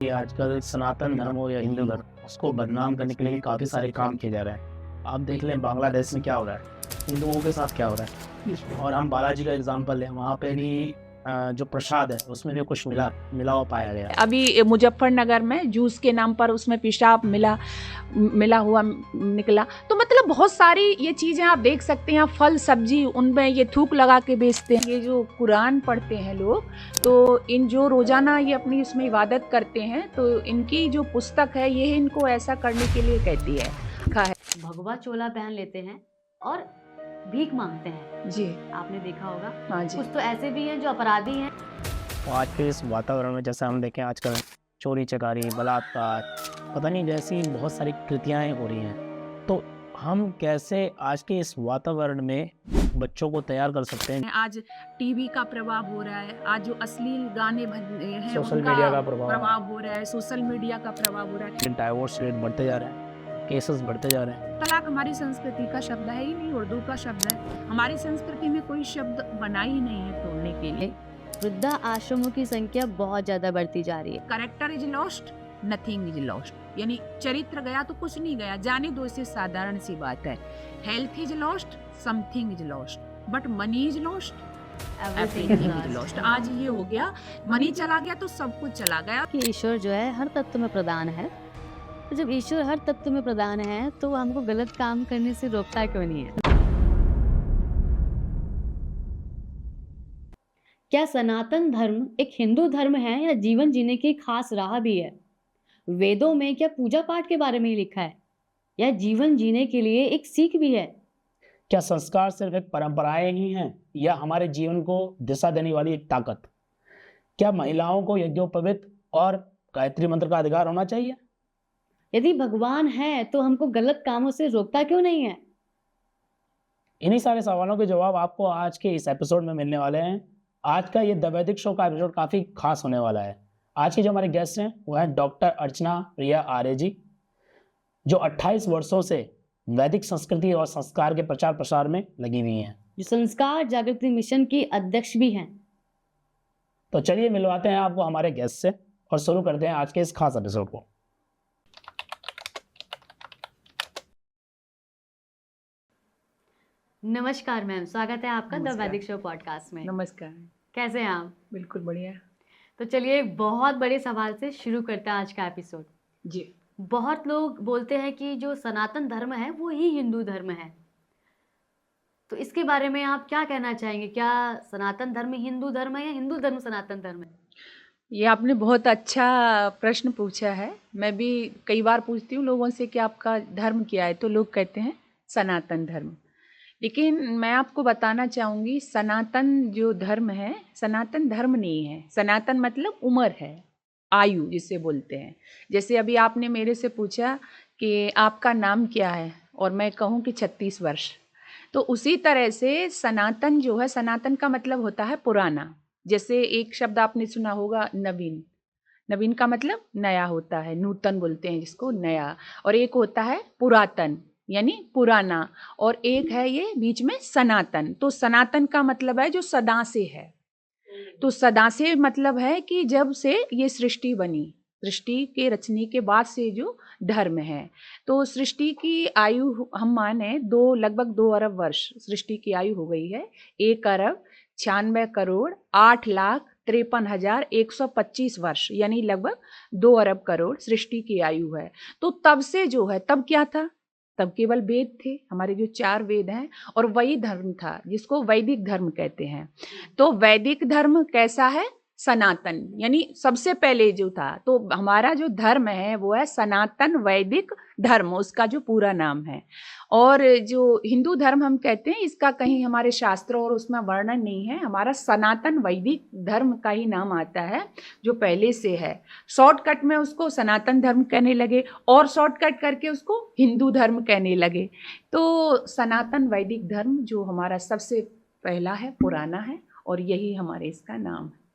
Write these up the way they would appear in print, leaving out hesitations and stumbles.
कि आजकल सनातन धर्म हो या हिंदू धर्म, उसको बदनाम करने के लिए काफ़ी सारे काम किए जा रहे हैं। आप देख लें बांग्लादेश में क्या हो रहा है, हिंदुओं के साथ क्या हो रहा है। और हम बालाजी का एग्जांपल लें, वहाँ पे भी जो प्रसाद है उसमें भी कुछ मिला हुआ पाया गया। अभी मुजफ्फरनगर में जूस के नाम पर उसमें पेशाब मिला हुआ निकला। तो मतलब बहुत सारी ये चीज़ें आप देख सकते हैं। फल सब्जी उनमें ये थूक लगा के बेचते हैं। ये जो कुरान पढ़ते हैं लोग, तो इन जो रोज़ाना ये अपनी इसमें इबादत करते हैं, तो इनकी जो पुस्तक है ये इनको ऐसा करने के लिए कहती है। लिखा है भगवा चोला पहन लेते हैं और भीख मांगते हैं। जी, आपने देखा होगा। हाँ जी। कुछ तो ऐसे भी हैं जो अपराधी हैं। तो आज के इस वातावरण में जैसे हम देखें आजकल चोरी चकारी, बलात्कार, पता नहीं जैसी बहुत सारी कृतियाँ हो रही हैं। तो हम कैसे आज के इस वातावरण में बच्चों को तैयार कर सकते हैं। आज टीवी का प्रभाव हो रहा है, आज जो अश्लील गाने हैं सोशल उनका मीडिया का प्रभाव हो रहा है, सोशल मीडिया का प्रभाव हो रहा है। डाइवोर्स रेट बढ़ते जा रहे हैं, केसेस बढ़ते जा रहे हैं। तलाक हमारी संस्कृति का शब्द है ही नहीं, उर्दू का शब्द है। हमारी संस्कृति में कोई शब्द बना ही नहीं है तोड़ने के लिए। वृद्धा आश्रमों की संख्या बहुत ज्यादा बढ़ती जा रही है। Character is lost, nothing is lost. यानी चरित्र गया तो कुछ नहीं गया, जाने दो, इससे साधारण सी बात है। Health is lost, something is lost, but money is lost, everything is lost. आज ये हो गया, मनी चला गया तो सब कुछ चला गया। कि ईश्वर जो है हर तत्व में प्रधान है। तो जब ईश्वर हर तत्व में प्रधान है तो हमको गलत काम करने से रोकता क्यों नहीं है? क्या सनातन धर्म एक हिंदू धर्म है या जीवन जीने की खास राह भी है? वेदों में क्या पूजा पाठ के बारे में ही लिखा है या जीवन जीने के लिए एक सीख भी है? क्या संस्कार सिर्फ एक परंपराएं ही हैं या हमारे जीवन को दिशा देने वाली एक ताकत? क्या महिलाओं को यज्ञोपवीत और गायत्री मंत्र का अधिकार होना चाहिए? यदि भगवान है तो हमको गलत कामों से रोकता क्यों नहीं है? इन्हीं सारे सवालों के जवाब आपको आज के इस एपिसोड में मिलने वाले हैं। आज का ये द वैदिक शो का एपिसोड काफ़ी खास होने वाला है। आज के जो हमारे गेस्ट हैं वो हैं डॉक्टर अर्चना प्रिया आर्य जी, जो 28 वर्षों से वैदिक संस्कृति और संस्कार के प्रचार प्रसार में लगी हुई हैं। जो संस्कार जागृति मिशन की अध्यक्ष भी हैं। तो चलिए मिलवाते हैं आपको हमारे गेस्ट से और शुरू करते हैं आज के इस खास एपिसोड को। नमस्कार मैम, स्वागत है आपका द नमस्कार। वैदिक शो पॉडकास्ट में। नमस्कार। कैसे हैं आप? बिल्कुल बढ़िया। तो चलिए एक बहुत बड़े सवाल से शुरू करते हैं आज का एपिसोड। जी, बहुत लोग बोलते हैं कि जो सनातन धर्म है वो ही हिंदू धर्म है। तो इसके बारे में आप क्या कहना चाहेंगे? क्या सनातन धर्म हिंदू धर्म है या हिंदू धर्म सनातन धर्म है? ये आपने बहुत अच्छा प्रश्न पूछा है। मैं भी कई बार पूछती हूँ लोगों से कि आपका धर्म क्या है, तो लोग कहते हैं सनातन धर्म। लेकिन मैं आपको बताना चाहूँगी, सनातन जो धर्म है, सनातन धर्म नहीं है। सनातन मतलब उम्र है, आयु जिसे बोलते हैं। जैसे अभी आपने मेरे से पूछा कि आपका नाम क्या है और मैं कहूँ कि 36 वर्ष, तो उसी तरह से सनातन जो है, सनातन का मतलब होता है पुराना। जैसे एक शब्द आपने सुना होगा, नवीन। नवीन का मतलब नया होता है, नूतन बोलते हैं जिसको, नया। और एक होता है पुरातन, यानी पुराना। और एक है ये बीच में सनातन। तो सनातन का मतलब है जो सदा से है। तो सदा से मतलब है कि जब से ये सृष्टि बनी, सृष्टि के रचने के बाद से जो धर्म है। तो सृष्टि की आयु हम माने लगभग 2 अरब वर्ष सृष्टि की आयु हो गई है। 1 अरब 96 करोड़ 8 लाख 53,125 वर्ष, यानी लगभग 2 अरब करोड़ सृष्टि की आयु है। तो तब से जो है, तब क्या था? तब केवल वेद थे, हमारे जो 4 वेद हैं, और वही धर्म था जिसको वैदिक धर्म कहते हैं। तो वैदिक धर्म कैसा है? सनातन, यानी सबसे पहले जो था। तो हमारा जो धर्म है वो है सनातन वैदिक धर्म, उसका जो पूरा नाम है। और जो हिंदू धर्म हम कहते हैं, इसका कहीं हमारे शास्त्रों और उसमें वर्णन नहीं है। हमारा सनातन वैदिक धर्म का ही नाम आता है जो पहले से है। शॉर्टकट में उसको सनातन धर्म कहने लगे और शॉर्टकट करके उसको हिंदू धर्म कहने लगे। तो सनातन वैदिक धर्म जो हमारा सबसे पहला है, पुराना है, और यही हमारे इसका नाम है।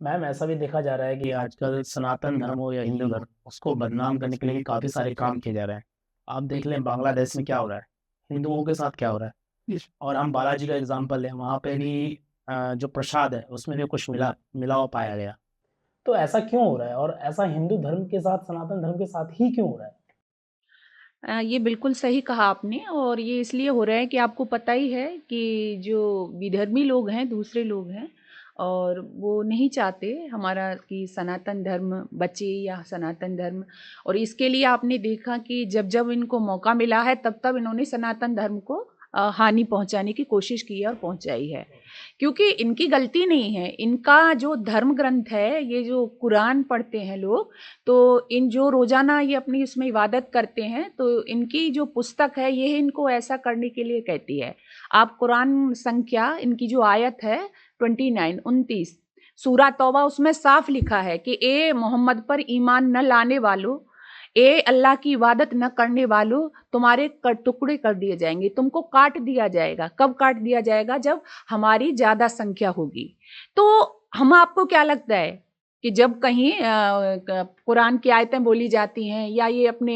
मैम, ऐसा भी देखा जा रहा है कि आजकल सनातन धर्म हो या हिंदू धर्म, उसको बदनाम करने के लिए काफ़ी सारे काम किए जा रहे हैं। आप देख लें बांग्लादेश में क्या हो रहा है, हिंदुओं के साथ क्या हो रहा है। और हम बालाजी का एग्जांपल लें, वहाँ पे भी जो प्रसाद है उसमें भी कुछ मिला हुआ पाया गया। तो ऐसा क्यों हो रहा है, और ऐसा हिंदू धर्म के साथ, सनातन धर्म के साथ ही क्यों हो रहा है? ये बिल्कुल सही कहा आपने, और ये इसलिए हो रहा है कि आपको पता ही है कि जो विधर्मी लोग हैं, दूसरे लोग हैं, और वो नहीं चाहते हमारा कि सनातन धर्म बचे या सनातन धर्म। और इसके लिए आपने देखा कि जब जब इनको मौका मिला है तब तब इन्होंने सनातन धर्म को हानि पहुंचाने की कोशिश की है और पहुंचाई है, क्योंकि इनकी गलती नहीं है। इनका जो धर्म ग्रंथ है, ये जो कुरान पढ़ते हैं लोग, तो इन जो रोज़ाना ये अपनी उसमें इबादत करते हैं, तो इनकी जो पुस्तक है ये इनको ऐसा करने के लिए कहती है। आप कुरान संख्या इनकी जो आयत है 29 सूरा तौबा, उसमें साफ लिखा है कि ए मोहम्मद पर ईमान न लाने वालों, ए अल्लाह की इबादत न करने वालों, तुम्हारे टुकड़े कर दिए जाएंगे, तुमको काट दिया जाएगा। कब काट दिया जाएगा? जब हमारी ज़्यादा संख्या होगी। तो हम आपको क्या लगता है कि जब कहीं कुरान की आयतें बोली जाती हैं या ये अपने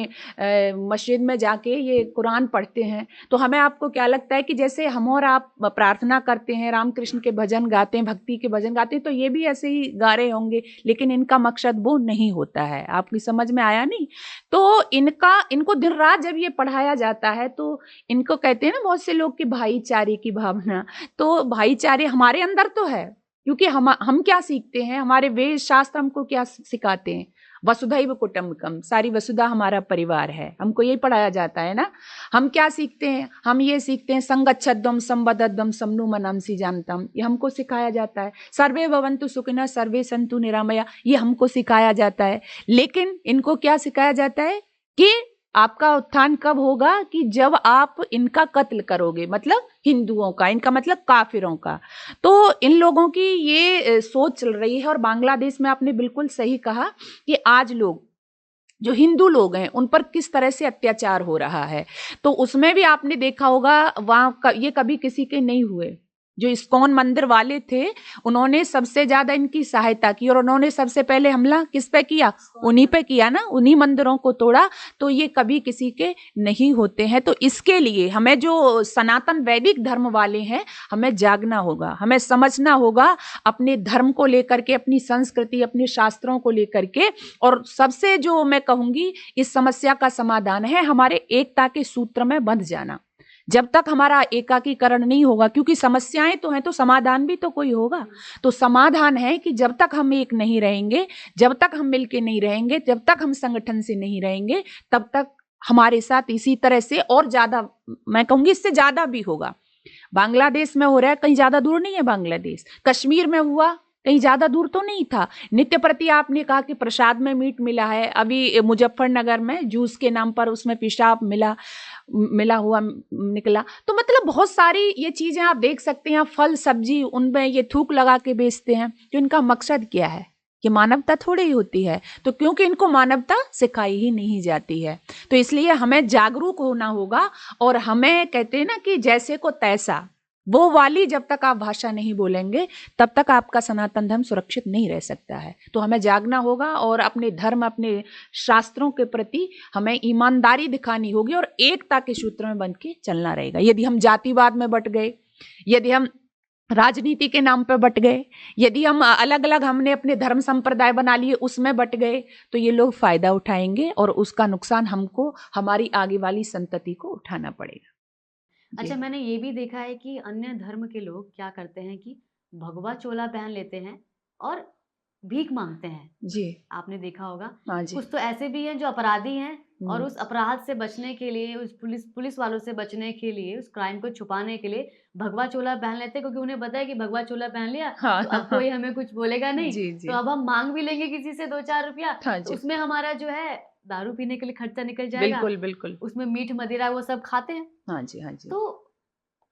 मस्जिद में जाके ये कुरान पढ़ते हैं, तो हमें आपको क्या लगता है कि जैसे हम और आप प्रार्थना करते हैं, राम कृष्ण के भजन गाते हैं, भक्ति के भजन गाते हैं, तो ये भी ऐसे ही गा रहे होंगे, लेकिन इनका मकसद वो नहीं होता है। आपकी समझ में आया नहीं? तो इनको दिन रात जब ये पढ़ाया जाता है, तो इनको कहते हैं ना बहुत से लोग कि भाईचारे की भावना, तो भाईचारे हमारे अंदर तो है, क्योंकि हम क्या सीखते हैं, हमारे वेद शास्त्र हमको क्या सिखाते हैं? वसुधैव कुटुम्बकम, सारी वसुधा हमारा परिवार है, हमको यही पढ़ाया जाता है ना। हम क्या सीखते हैं? हम ये सीखते हैं संगच्छद्वम संबद्धद्वम समनु मनांसी जानतम, ये हमको सिखाया जाता है। सर्वे भवन्तु सुखिनः सर्वे सन्तु निरामया, ये हमको सिखाया जाता है। लेकिन इनको क्या सिखाया जाता है कि आपका उत्थान कब होगा? कि जब आप इनका कत्ल करोगे, मतलब हिंदुओं का, इनका मतलब काफिरों का। तो इन लोगों की ये सोच चल रही है। और बांग्लादेश में आपने बिल्कुल सही कहा कि आज लोग जो हिंदू लोग हैं उन पर किस तरह से अत्याचार हो रहा है। तो उसमें भी आपने देखा होगा, वहाँ ये कभी किसी के नहीं हुए। जो इस्कॉन मंदिर वाले थे, उन्होंने सबसे ज्यादा इनकी सहायता की, और उन्होंने सबसे पहले हमला किस पे किया? उन्हीं पे किया ना, उन्हीं मंदिरों को तोड़ा। तो ये कभी किसी के नहीं होते हैं। तो इसके लिए हमें जो सनातन वैदिक धर्म वाले हैं, हमें जागना होगा, हमें समझना होगा अपने धर्म को लेकर के, अपनी संस्कृति, अपने शास्त्रों को लेकर के। और सबसे जो मैं कहूंगी इस समस्या का समाधान है हमारे एकता के सूत्र में बंध जाना। जब तक हमारा एकाकीकरण नहीं होगा, क्योंकि समस्याएं तो हैं तो समाधान भी तो कोई होगा। तो समाधान है कि जब तक हम एक नहीं रहेंगे, जब तक हम मिलके नहीं रहेंगे, जब तक हम संगठन से नहीं रहेंगे, तब तक हमारे साथ इसी तरह से और ज्यादा, मैं कहूंगी इससे ज्यादा भी होगा। बांग्लादेश में हो रहा है, कहीं ज्यादा दूर नहीं है बांग्लादेश। कश्मीर में हुआ, कहीं ज्यादा दूर तो नहीं था। नित्य प्रति आपने कहा कि प्रसाद में मीट मिला है। अभी मुजफ्फरनगर में जूस के नाम पर उसमें पेशाब मिला हुआ निकला। तो मतलब बहुत सारी ये चीजें आप देख सकते हैं। फल सब्जी उनमें ये थूक लगा के बेचते हैं। जो इनका मकसद क्या है? कि मानवता थोड़ी ही होती है। तो क्योंकि इनको मानवता सिखाई ही नहीं जाती है, तो इसलिए हमें जागरूक होना होगा। और हमें कहते हैं ना कि जैसे को तैसा, वो वाली जब तक आप भाषा नहीं बोलेंगे तब तक आपका सनातन धर्म सुरक्षित नहीं रह सकता है। तो हमें जागना होगा और अपने धर्म, अपने शास्त्रों के प्रति हमें ईमानदारी दिखानी होगी और एकता के सूत्र में बंध के चलना रहेगा। यदि हम जातिवाद में बट गए, यदि हम राजनीति के नाम पे बट गए, यदि हम अलग अलग हमने अपने धर्म संप्रदाय बना लिए उसमें बट गए, तो ये लोग फायदा उठाएंगे और उसका नुकसान हमको, हमारी आगे वाली संतति को उठाना पड़ेगा। अच्छा, मैंने ये भी देखा है कि अन्य धर्म के लोग क्या करते हैं कि भगवा चोला पहन लेते हैं और भीख मांगते हैं। जी, आपने देखा होगा। हाँ जी। कुछ तो ऐसे भी हैं जो अपराधी हैं और उस अपराध से बचने के लिए, उस पुलिस वालों से बचने के लिए, उस क्राइम को छुपाने के लिए भगवा चोला पहन लेते हैं, क्योंकि उन्हें पता है कि भगवा चोला पहन लिया हाँ, तो अब कोई हमें कुछ बोलेगा नहीं। जी, जी। तो अब हम मांग भी लेंगे किसी से 2-4 रुपया, हाँ तो जी। उसमें हमारा जो है दारू पीने के लिए खर्चा निकल जाएगा। बिल्कुल बिल्कुल। उसमें मीठ मदिरा वो सब खाते हैं। हाँ जी, हाँ जी। तो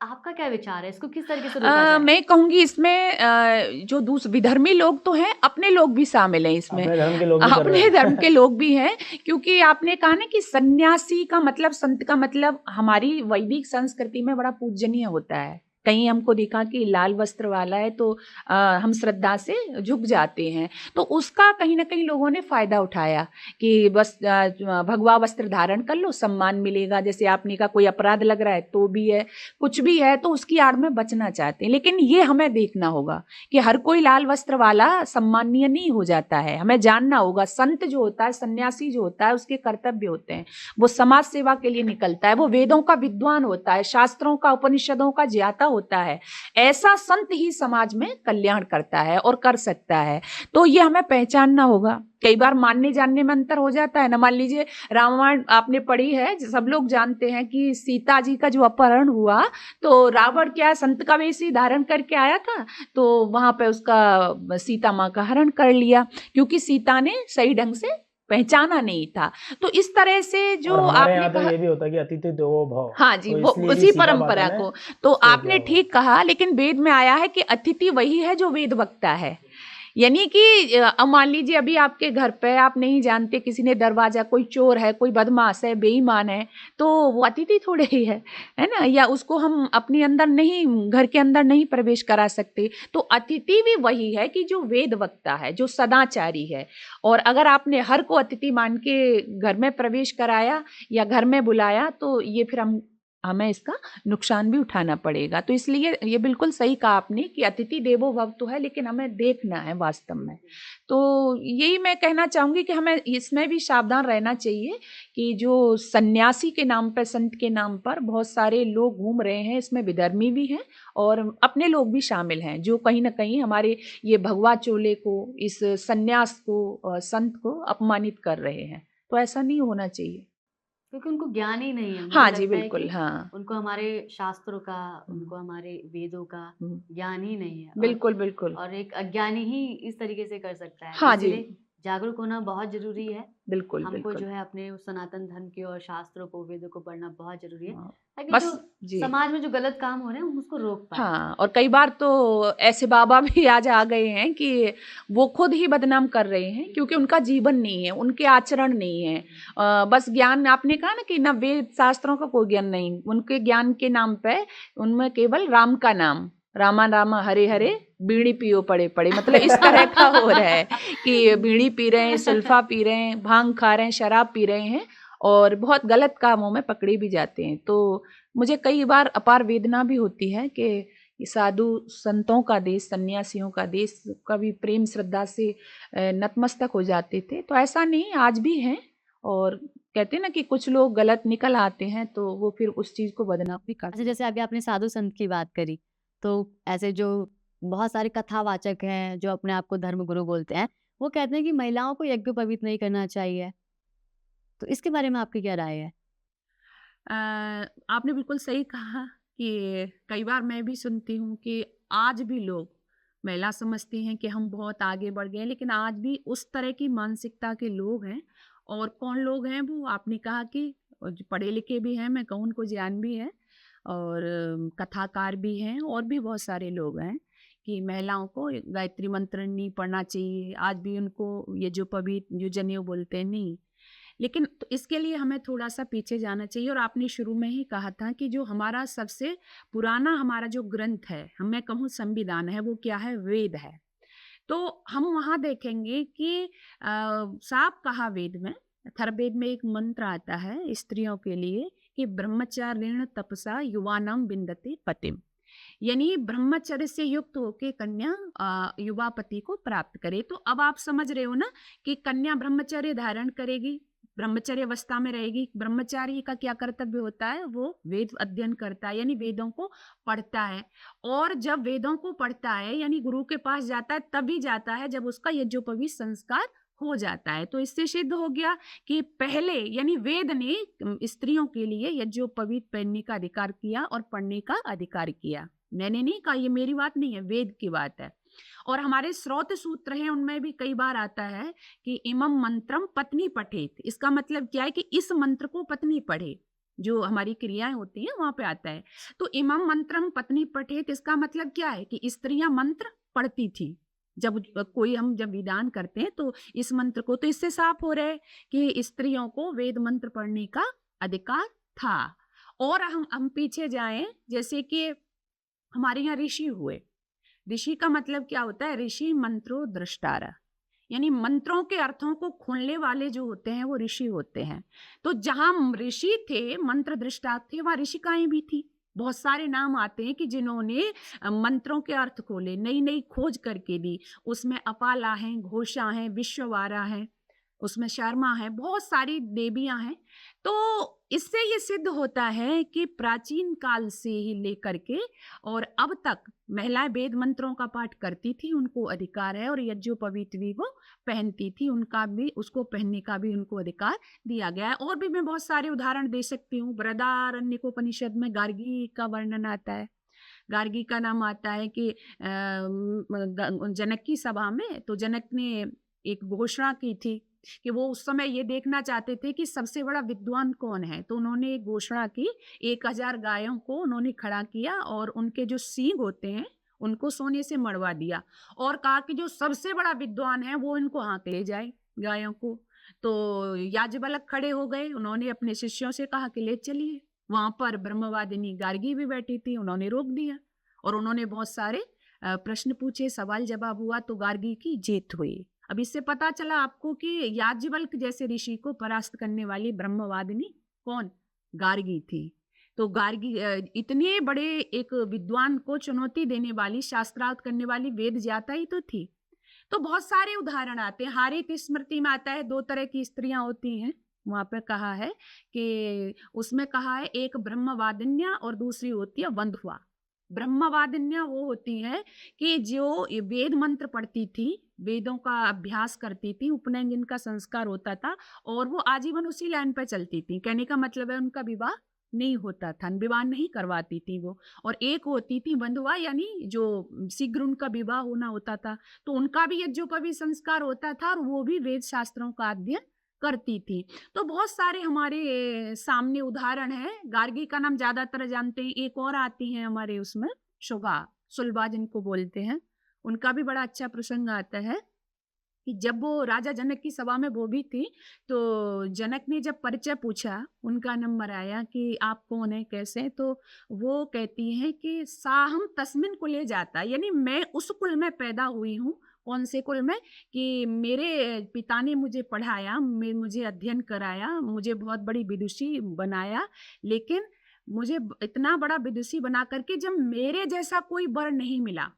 आपका क्या विचार है, इसको किस तरीके से रोका जाए? मैं कहूंगी इसमें जो विधर्मी लोग तो हैं, अपने लोग भी शामिल हैं इसमें, अपने धर्म के लोग भी कर रहे अपने हैं। धर्म के लोग भी हैं। क्योंकि आपने कहा ना कि सन्यासी का मतलब, संत का मतलब हमारी वैदिक संस्कृति में बड़ा पूजनीय होता है। कहीं हमको दिखा कि लाल वस्त्र वाला है तो हम श्रद्धा से झुक जाते हैं। तो उसका कहीं ना कहीं लोगों ने फायदा उठाया कि बस भगवा वस्त्र धारण कर लो, सम्मान मिलेगा। जैसे आपने कहा कोई अपराध लग रहा है तो भी है, कुछ भी है तो उसकी आड़ में बचना चाहते हैं। लेकिन ये हमें देखना होगा कि हर कोई लाल वस्त्र वाला सम्मानीय नहीं हो जाता है। हमें जानना होगा संत जो होता है, सन्यासी जो होता है, उसके कर्तव्य होते हैं। वो समाज सेवा के लिए निकलता है, वो वेदों का विद्वान होता है, शास्त्रों का, उपनिषदों का ज्ञाता होता है। ऐसा संत ही समाज में कल्याण करता है और कर सकता है। तो ये हमें पहचानना होगा। कई बार मानने जानने में अंतर हो जाता है ना। मान लीजिए रामायण आपने पढ़ी है, सब लोग जानते हैं कि सीता जी का जो अपहरण हुआ तो रावण क्या संत का वेश ही धारण करके आया था, तो वहां पे उसका सीता माँ का हरण कर लिया क्योंकि सीता ने सही ढंग से पहचाना नहीं था। तो इस तरह से जो और हमारे आपने यहाँ तो कहा, ये भी होता है कि अतिथि देवो भव। हाँ जी, तो वो इसलिए भी उसी सीता परंपरा माता ने को तो उसको आपने किया होगा। ठीक कहा। लेकिन वेद में आया है कि अतिथि वही है जो वेद वक्ता है। यानी कि अब मान लीजिए अभी आपके घर पे आप नहीं जानते, किसी ने दरवाजा, कोई चोर है, कोई बदमाश है, बेईमान है, तो वो अतिथि थोड़े ही है ना। या उसको हम अपने अंदर नहीं, घर के अंदर नहीं प्रवेश करा सकते। तो अतिथि भी वही है कि जो वेद वक्ता है, जो सदाचारी है। और अगर आपने हर को अतिथि मान के घर में प्रवेश कराया या घर में बुलाया तो ये फिर हमें इसका नुकसान भी उठाना पड़ेगा। तो इसलिए ये बिल्कुल सही कहा आपने कि अतिथि देवो भव तो है, लेकिन हमें देखना है वास्तव में। तो यही मैं कहना चाहूँगी कि हमें इसमें भी सावधान रहना चाहिए कि जो सन्यासी के नाम पर, संत के नाम पर बहुत सारे लोग घूम रहे हैं, इसमें विधर्मी भी हैं और अपने लोग भी शामिल हैं, जो कहीं ना कहीं हमारे ये भगवा चोले को, इस सन्यास को, संत को अपमानित कर रहे हैं। तो ऐसा नहीं होना चाहिए। क्योंकि उनको ज्ञान ही नहीं है। मुझे हाँ जी, लगता है बिल्कुल। कि हाँ। उनको हमारे शास्त्रों का, उनको हमारे वेदों का ज्ञान ही नहीं है। और बिल्कुल बिल्कुल। और एक अज्ञानी ही इस तरीके से कर सकता है। हाँ जी, इसीलिए जागरूक होना बहुत जरूरी है। बिल्कुल हमको बिल्कुल। जो है अपने उस सनातन धर्म के और शास्त्रों को, वेदों को पढ़ना बहुत जरूरी है, हाँ, ताकि बस जो जी। समाज में जो गलत काम हो रहे हैं हम उसको रोक पाए। हाँ, और कई बार तो ऐसे बाबा भी आज आ गए हैं कि वो खुद ही बदनाम कर रहे हैं क्योंकि उनका जीवन नहीं है, उनके आचरण नहीं है। बस ज्ञान, आपने कहा ना कि ना वेद शास्त्रों का कोई ज्ञान नहीं, उनके ज्ञान के नाम पे उनमें केवल राम का नाम, रामा रामा हरे हरे बीड़ी पियो पड़े पड़े, मतलब इस तरह का हो रहा है कि बीड़ी पी रहे हैं, सुल्फा पी रहे हैं, भांग खा रहे हैं, शराब पी रहे हैं और बहुत गलत कामों में पकड़े भी जाते हैं। तो मुझे कई बार अपार वेदना भी होती है कि साधु संतों का देश, सन्यासियों का देश कभी प्रेम श्रद्धा से नतमस्तक हो जाते थे। तो ऐसा नहीं, आज भी हैं। और कहते हैं ना कि कुछ लोग गलत निकल आते हैं तो वो फिर उस चीज़ को बदनाम भी करते अच्छा, जैसे अभी आपने साधु संत की बात करी, तो ऐसे जो बहुत सारे कथावाचक हैं जो अपने आप को धर्मगुरु बोलते हैं, वो कहते हैं कि महिलाओं को यज्ञोपवीत नहीं करना चाहिए। तो इसके बारे में आपकी क्या राय है? आपने बिल्कुल सही कहा कि कई बार मैं भी सुनती हूँ कि आज भी लोग, महिला समझती हैं कि हम बहुत आगे बढ़ गए हैं, लेकिन आज भी उस तरह की मानसिकता के लोग हैं। और कौन लोग हैं वो, आपने कहा कि जो पढ़े लिखे भी हैं, मैं कहूँ उनको ज्ञान भी है और कथाकार भी हैं और भी बहुत सारे लोग हैं कि महिलाओं को गायत्री मंत्र नहीं पढ़ना चाहिए। आज भी उनको ये जो पवित्र, जो जनेऊ बोलते हैं, नहीं। लेकिन तो इसके लिए हमें थोड़ा सा पीछे जाना चाहिए। और आपने शुरू में ही कहा था कि जो हमारा सबसे पुराना हमारा जो ग्रंथ है, मैं कहूँ संविधान है, वो क्या है? वेद है। तो हम वहाँ देखेंगे कि साफ कहा वेद में, अथर्ववेद में एक मंत्र आता है स्त्रियों के लिए कि ब्रह्मचारिण तपसा युवानम विंदते पतिम, यानी ब्रह्मचर्य से युक्त होके कन्या युवा पति को प्राप्त करे। तो अब आप समझ रहे हो ना कि कन्या ब्रह्मचर्य धारण करेगी, ब्रह्मचर्य अवस्था में रहेगी। ब्रह्मचारी का क्या कर्तव्य होता है? वो वेद अध्ययन करता है, यानी वेदों को पढ़ता है। और जब वेदों को पढ़ता है यानी गुरु के पास जाता है, तभी जाता है जब उसका यज्ञोपवीत संस्कार हो जाता है। तो इससे सिद्ध हो गया कि पहले यानी वेद ने स्त्रियों के लिए यज्ञोपवीत पहनने का अधिकार किया और पढ़ने का अधिकार किया। मैंने नहीं कहा, ये मेरी बात नहीं है, वेद की बात है। और हमारे स्रोत सूत्र हैं, उनमें भी कई बार आता है कि इमम मंत्रम पत्नी पठेत। इसका मतलब क्या है कि इस मंत्र को पत्नी पढ़े। जो हमारी क्रियाएं होती हैं वहां पे आता है। तो इमम मंत्रम पत्नी पठेत, इसका मतलब क्या है कि स्त्रियां मंत्र पढ़ती थी। जब जब विधान करते हैं तो इस मंत्र को, तो इससे साफ हो रहा है कि स्त्रियों को वेद मंत्र पढ़ने का अधिकार था। और हम पीछे जाएं, जैसे कि हमारे यहाँ ऋषि हुए। ऋषि का मतलब क्या होता है? ऋषि मंत्रो दृष्टारा, यानी मंत्रों के अर्थों को खोलने वाले जो होते हैं वो ऋषि होते हैं। तो जहाँ ऋषि थे, मंत्र दृष्टा थे, वहाँ ऋषिकाएं भी थी। बहुत सारे नाम आते हैं कि जिन्होंने मंत्रों के अर्थ खोले, नई नई खोज करके दी। उसमें अपाला हैं, घोषा हैं, विश्ववारा हैं, उसमें शर्मा है, बहुत सारी देवियां हैं। तो इससे ये सिद्ध होता है कि प्राचीन काल से ही लेकर के और अब तक महिलाएं वेद मंत्रों का पाठ करती थी, उनको अधिकार है। और यज्ञोपवीत भी वो पहनती थी, उनका भी, उसको पहनने का भी उनको अधिकार दिया गया है। और भी मैं बहुत सारे उदाहरण दे सकती हूँ। बृहदारण्यकोपनिषद में गार्गी का वर्णन आता है। गार्गी का नाम आता है कि जनक की सभा में, तो जनक ने एक घोषणा की थी कि वो उस समय ये देखना चाहते थे कि सबसे बड़ा विद्वान कौन है। तो उन्होंने एक घोषणा की, 1000 गायों को उन्होंने खड़ा किया और उनके जो सींग होते हैं उनको सोने से मढ़वा दिया और कहा कि जो सबसे बड़ा विद्वान है वो इनको हाँक ले जाए, गायों को। तो याज्ञवल्क्य खड़े हो गए, उन्होंने अपने शिष्यों से कहा कि ले चलिए। वहां पर ब्रह्मवादिनी गार्गी भी बैठी थी, उन्होंने रोक दिया और उन्होंने बहुत सारे प्रश्न पूछे, सवाल जवाब हुआ, तो गार्गी की जीत हुई। अब इससे पता चला आपको कि याज्ञवल्क्य जैसे ऋषि को परास्त करने वाली ब्रह्मवादिनी कौन? गार्गी थी। तो गार्गी इतने बड़े एक विद्वान को चुनौती देने वाली, शास्त्रार्थ करने वाली वेद ज्ञाता ही तो थी। तो बहुत सारे उदाहरण आते हैं। हारित स्मृति में आता है 2 तरह की स्त्रियां होती हैं। वहां पर कहा है कि उसमें कहा है एक ब्रह्मवादिन्या और दूसरी होती है बंधुआ। ब्रह्मवादिन्या वो होती है कि जो वेद मंत्र पढ़ती थी, वेदों का अभ्यास करती थी, उपनयन जिनका संस्कार होता था और वो आजीवन उसी लाइन पर चलती थी। कहने का मतलब है उनका विवाह नहीं होता था, विवाह नहीं करवाती थी वो। और एक होती थी बंधुआ, यानी जो शीघ्र उनका विवाह होना होता था, तो उनका भी यज्ञोपवीत संस्कार होता था और वो भी वेद शास्त्रों का अध्ययन करती थी। तो बहुत सारे हमारे सामने उदाहरण है। गार्गी का नाम ज्यादातर जानते हैं। एक और आती है हमारे उसमें, शुभा, सुलभा जिनको बोलते हैं, उनका भी बड़ा अच्छा प्रसंग आता है कि जब वो राजा जनक की सभा में वो भी थी, तो जनक ने जब परिचय पूछा, उनका नंबर आया कि आप कौन है, कैसे, तो वो कहती हैं कि साहम तस्मिन कुले जाता, यानी मैं उस कुल में पैदा हुई हूँ। कौन से कुल में? कि मेरे पिता ने मुझे पढ़ाया, मुझे अध्ययन कराया, मुझे बहुत बड़ी विदुषी बनाया, लेकिन मुझे इतना बड़ा विदुषी बना करके जब मेरे जैसा कोई वर नहीं मिला,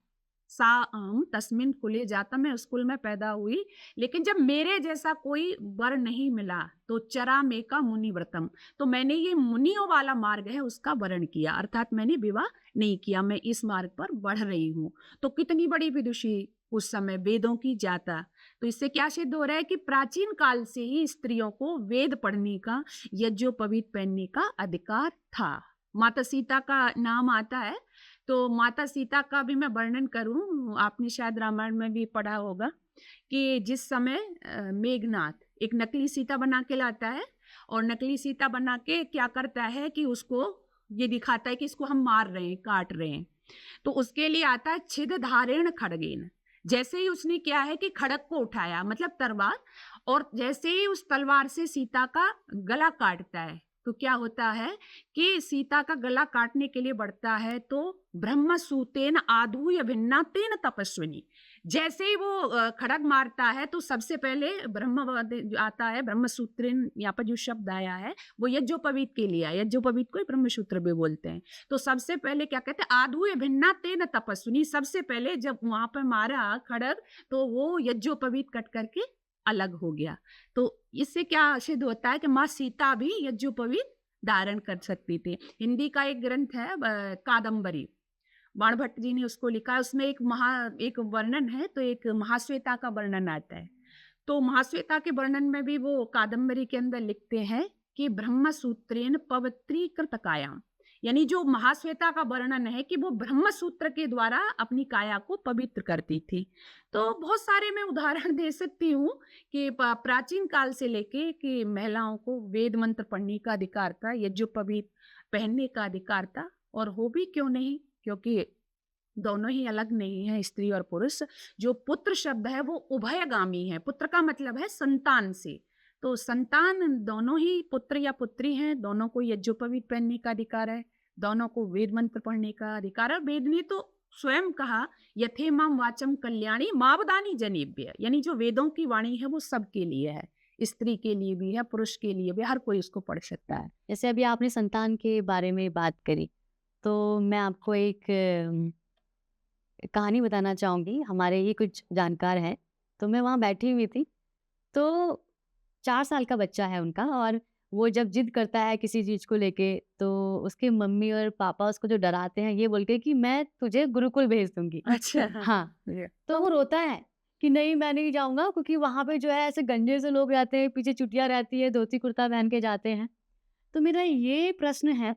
तस्मिन कुले जाता, मैं उस कुल में पैदा हुई, लेकिन जब मेरे जैसा कोई वर नहीं मिला तो चरा में का मुनि व्रतम, तो मैंने ये मुनियों वाला मार्ग है उसका वर्ण किया, अर्थात मैंने विवाह नहीं किया, मैं इस मार्ग पर बढ़ रही हूँ। तो कितनी बड़ी विदुषी उस समय, वेदों की जाता। तो इससे क्या सिद्ध हो रहा है कि प्राचीन काल से ही स्त्रियों को वेद पढ़ने का, यज्ञोपवीत पहनने का अधिकार था। माता सीता का नाम आता है, तो माता सीता का भी मैं वर्णन करूं, आपने शायद रामायण में भी पढ़ा होगा कि जिस समय मेघनाथ एक नकली सीता बना के लाता है और नकली सीता बना के क्या करता है कि उसको ये दिखाता है कि इसको हम मार रहे हैं, काट रहे हैं, तो उसके लिए आता है छिद धारेण खड़गेन। जैसे ही उसने क्या है कि खड़ग को उठाया, मतलब तलवार, और जैसे ही उस तलवार से सीता का गला काटता है, तो क्या होता है कि सीता का गला काटने के लिए बढ़ता है, तो ब्रह्मसूतेन आधूय भिन्नातेन तपस्विनी, जैसे ही वो खड़ग मारता है तो सबसे पहले ब्रह्म आता है, ब्रह्मसूत्रेन, यहाँ पर जो शब्द आया है वो यज्ञोपवीत के लिए आया, यज्ञोपवीत को ब्रह्मसूत्र भी बोलते हैं। तो सबसे पहले क्या कहते हैं, आधूय भिन्नातेन तपस्विनी, सबसे पहले जब वहां पर मारा खड़ग तो वो यज्ञोपवीत कट करके अलग हो गया। तो इससे क्या सिद्ध होता है कि माँ सीता भी यज्ञोपवीत धारण कर सकती थी। हिंदी का एक ग्रंथ है कादम्बरी, बाणभट्ट जी ने उसको लिखा है, उसमें एक वर्णन है, तो एक महाश्वेता का वर्णन आता है। तो महाश्वेता के वर्णन में भी वो कादम्बरी के अंदर लिखते हैं कि ब्रह्मसूत्रेण पवित्रीकृत कायाम, यानी जो महाश्वेता का वर्णन है कि वो ब्रह्मसूत्र के द्वारा अपनी काया को पवित्र करती थी। तो बहुत सारे मैं उदाहरण दे सकती हूँ कि प्राचीन काल से लेके कि महिलाओं को वेद मंत्र पढ़ने का अधिकार था, यज्ञोपवीत पहनने का अधिकार था, और हो भी क्यों नहीं, क्योंकि दोनों ही अलग नहीं है, स्त्री और पुरुष। जो पुत्र शब्द है वो उभयगामी है, पुत्र का मतलब है संतान से, तो संतान दोनों ही पुत्र या पुत्री हैं, दोनों को यज्ञोपवीत पहनने का अधिकार है। दोनों को वेद मंत्र पढ़ने का अधिकार है। वेद ने तो स्वयं कहा यथे माम वाचम कल्याणी मावदानी जनेभ्य, यानी जो वेदों की वाणी है वो सबके लिए है, स्त्री के लिए भी है, पुरुष के लिए भी, हर कोई उसको पढ़ सकता है। जैसे अभी आपने संतान के बारे में बात करी, तो मैं आपको एक कहानी बताना चाहूँगी। हमारे ही कुछ जानकार हैं, तो मैं वहाँ बैठी हुई थी, तो 4 साल का बच्चा है उनका, और वो जब ज़िद करता है किसी चीज़ को लेके, तो उसके मम्मी और पापा उसको जो डराते हैं ये बोल के कि मैं तुझे गुरुकुल भेज दूँगी। अच्छा। हाँ, तो वो रोता है कि नहीं मैं नहीं जाऊँगा, क्योंकि वहाँ पे जो है ऐसे गंजे से लोग रहते हैं, पीछे चुटिया रहती है, धोती कुर्ता पहन के जाते हैं। तो मेरा ये प्रश्न है,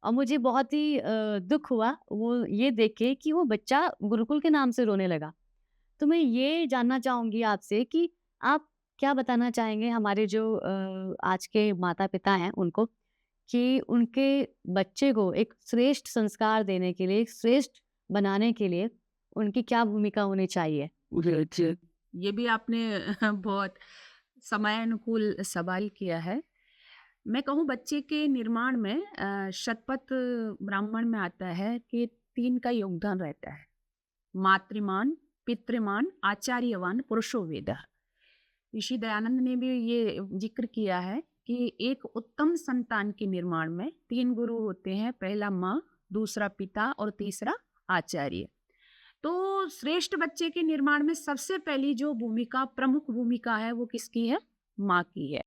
और मुझे बहुत ही दुःख हुआ वो ये देख के कि वो बच्चा गुरुकुल के नाम से रोने लगा। तो मैं ये जानना चाहूँगी आपसे कि आप क्या बताना चाहेंगे हमारे जो आज के माता-पिता हैं उनको, कि उनके बच्चे को एक श्रेष्ठ संस्कार देने के लिए, एक श्रेष्ठ बनाने के लिए उनकी क्या भूमिका होनी चाहिए? ये भी आपने बहुत समयानुकूल सवाल किया है। मैं कहूँ बच्चे के निर्माण में शतपथ ब्राह्मण में आता है कि 3 का योगदान रहता है। मातृमान, पितृमान, आचार्यवान, पुरुषो वेदः। ऋषि दयानंद ने भी ये जिक्र किया है कि एक उत्तम संतान के निर्माण में 3 गुरु होते हैं, पहला माँ, दूसरा पिता और तीसरा आचार्य। तो श्रेष्ठ बच्चे के निर्माण में सबसे पहली जो भूमिका, प्रमुख भूमिका है वो किसकी है? माँ की है।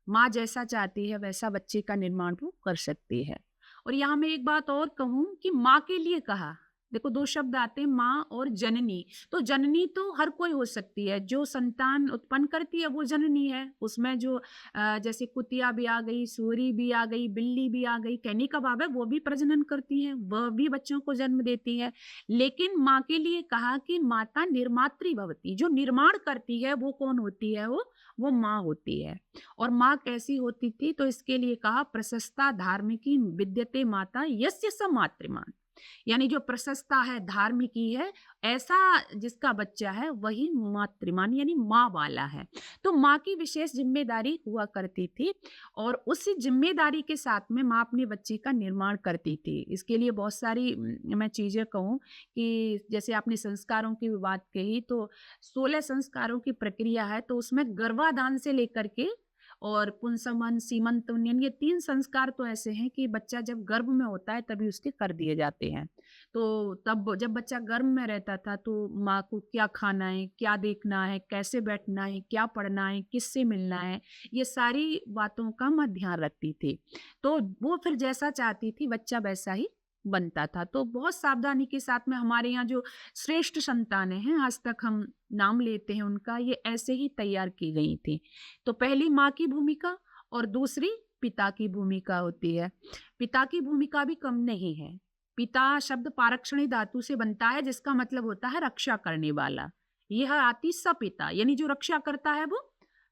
माँ जैसा चाहती है वैसा बच्चे का निर्माण वो कर सकती है। और यहाँ मैं एक बात और कहूँ कि माँ के लिए कहा, देखो 2 शब्द आते हैं, माँ और जननी। तो जननी तो हर कोई हो सकती है, जो संतान उत्पन्न करती है वो जननी है। उसमें जो जैसे कुतिया भी आ गई, सूरी भी आ गई, बिल्ली भी आ गई, कहने का भाव है वो भी प्रजनन करती है, वह भी बच्चों को जन्म देती है। लेकिन माँ के लिए कहा कि माता निर्मात्री भवती, जो निर्माण करती है वो कौन होती है? वो माँ होती है। और माँ कैसी होती थी? तो इसके लिए कहा प्रशस्ता धार्मिकी विद्यते माता यस्य स मातृमान, यानी जो प्रशस्ता है, धार्मिकी है, ऐसा जिसका बच्चा है वही मातृमान यानी माँ वाला है। तो माँ की विशेष जिम्मेदारी हुआ करती थी, और उसी जिम्मेदारी के साथ में माँ अपने बच्चे का निर्माण करती थी। इसके लिए बहुत सारी मैं चीज़ें कहूँ कि जैसे आपने संस्कारों की भी बात कही, तो 16 संस्कारों की प्रक्रिया है, तो उसमें गर्भाधान से लेकर के और पुंसवन, सीमंतवन, ये 3 संस्कार तो ऐसे हैं कि बच्चा जब गर्भ में होता है तभी उसके कर दिए जाते हैं। तो तब जब बच्चा गर्भ में रहता था तो माँ को क्या खाना है, क्या देखना है, कैसे बैठना है, क्या पढ़ना है, किससे मिलना है, ये सारी बातों का मैं ध्यान रखती थी। तो वो फिर जैसा चाहती थी बच्चा वैसा ही बनता था। तो बहुत सावधानी के साथ में हमारे यहाँ जो श्रेष्ठ संतानें हैं, आज तक हम नाम लेते हैं उनका, ये ऐसे ही तैयार की गई थी। तो पहली माँ की भूमिका और दूसरी पिता की भूमिका होती है। पिता की भूमिका भी कम नहीं है। पिता शब्द पारक्षणी धातु से बनता है, जिसका मतलब होता है रक्षा करने वाला। यह आती सपिता, यानी जो रक्षा करता है वो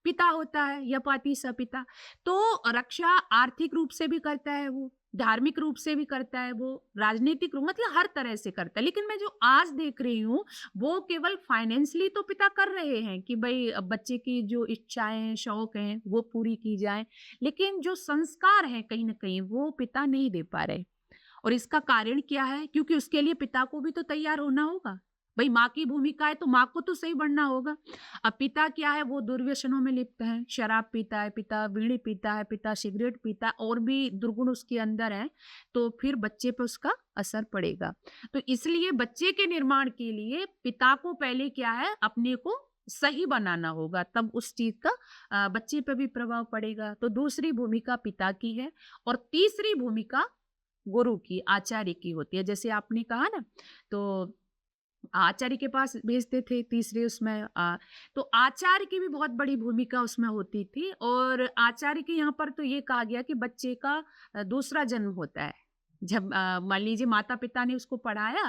पिता होता है, यह पाती सपिता। तो रक्षा आर्थिक रूप से भी करता है वो, धार्मिक रूप से भी करता है वो, राजनीतिक रूप, मतलब हर तरह से करता है। लेकिन मैं जो आज देख रही हूँ वो केवल फाइनेंशियली तो पिता कर रहे हैं कि भाई बच्चे की जो इच्छाएं हैं, शौक हैं वो पूरी की जाए, लेकिन जो संस्कार हैं कहीं ना कहीं वो पिता नहीं दे पा रहे। और इसका कारण क्या है? क्योंकि उसके लिए पिता को भी तो तैयार होना होगा। भाई माँ की भूमिका है तो माँ को तो सही बनना होगा। अब पिता क्या है? वो दुर्व्यसनों में लिप्त है, शराब पीता है पिता, बीड़ी पीता है पिता, सिगरेट पीता है, और भी दुर्गुण उसके अंदर है, तो फिर बच्चे पे उसका असर पड़ेगा। तो इसलिए बच्चे के निर्माण के लिए पिता को पहले क्या है? अपने को सही बनाना होगा, तब उस चीज का बच्चे पे भी प्रभाव पड़ेगा। तो दूसरी भूमिका पिता की है, और तीसरी भूमिका गुरु की, आचार्य की होती है। जैसे आपने कहा ना, तो आचार्य के पास भेजते थे तीसरे उसमें तो आचार्य की भी बहुत बड़ी भूमिका उसमें होती थी। और आचार्य के यहाँ पर तो ये कहा गया कि बच्चे का दूसरा जन्म होता है। जब मान लीजिए माता पिता ने उसको पढ़ाया,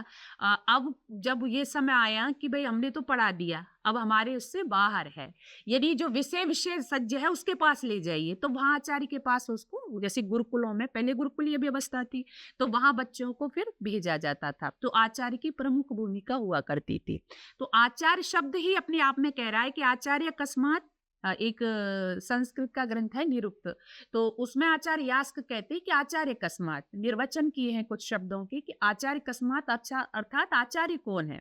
अब जब ये समय आया कि भाई हमने तो पढ़ा दिया, अब हमारे उससे बाहर है, यदि जो विषय सज्ज है उसके पास ले जाइए, तो वहाँ आचार्य के पास उसको, जैसे गुरुकुलों में पहले गुरुकुलीय व्यवस्था थी, तो वहाँ बच्चों को फिर भेजा जाता था। तो आचार्य की प्रमुख भूमिका हुआ करती थी। तो आचार्य शब्द ही अपने आप में कह रहा है कि आचार्य अकस्मात एक संस्कृत का ग्रंथ है निरुक्त, तो उसमें आचार्य यास्क कहते हैं कि आचार्य अकस्मात निर्वचन किए हैं कुछ शब्दों के कि आचार्य अकस्मात अच्छा अर्थात आचार्य कौन है।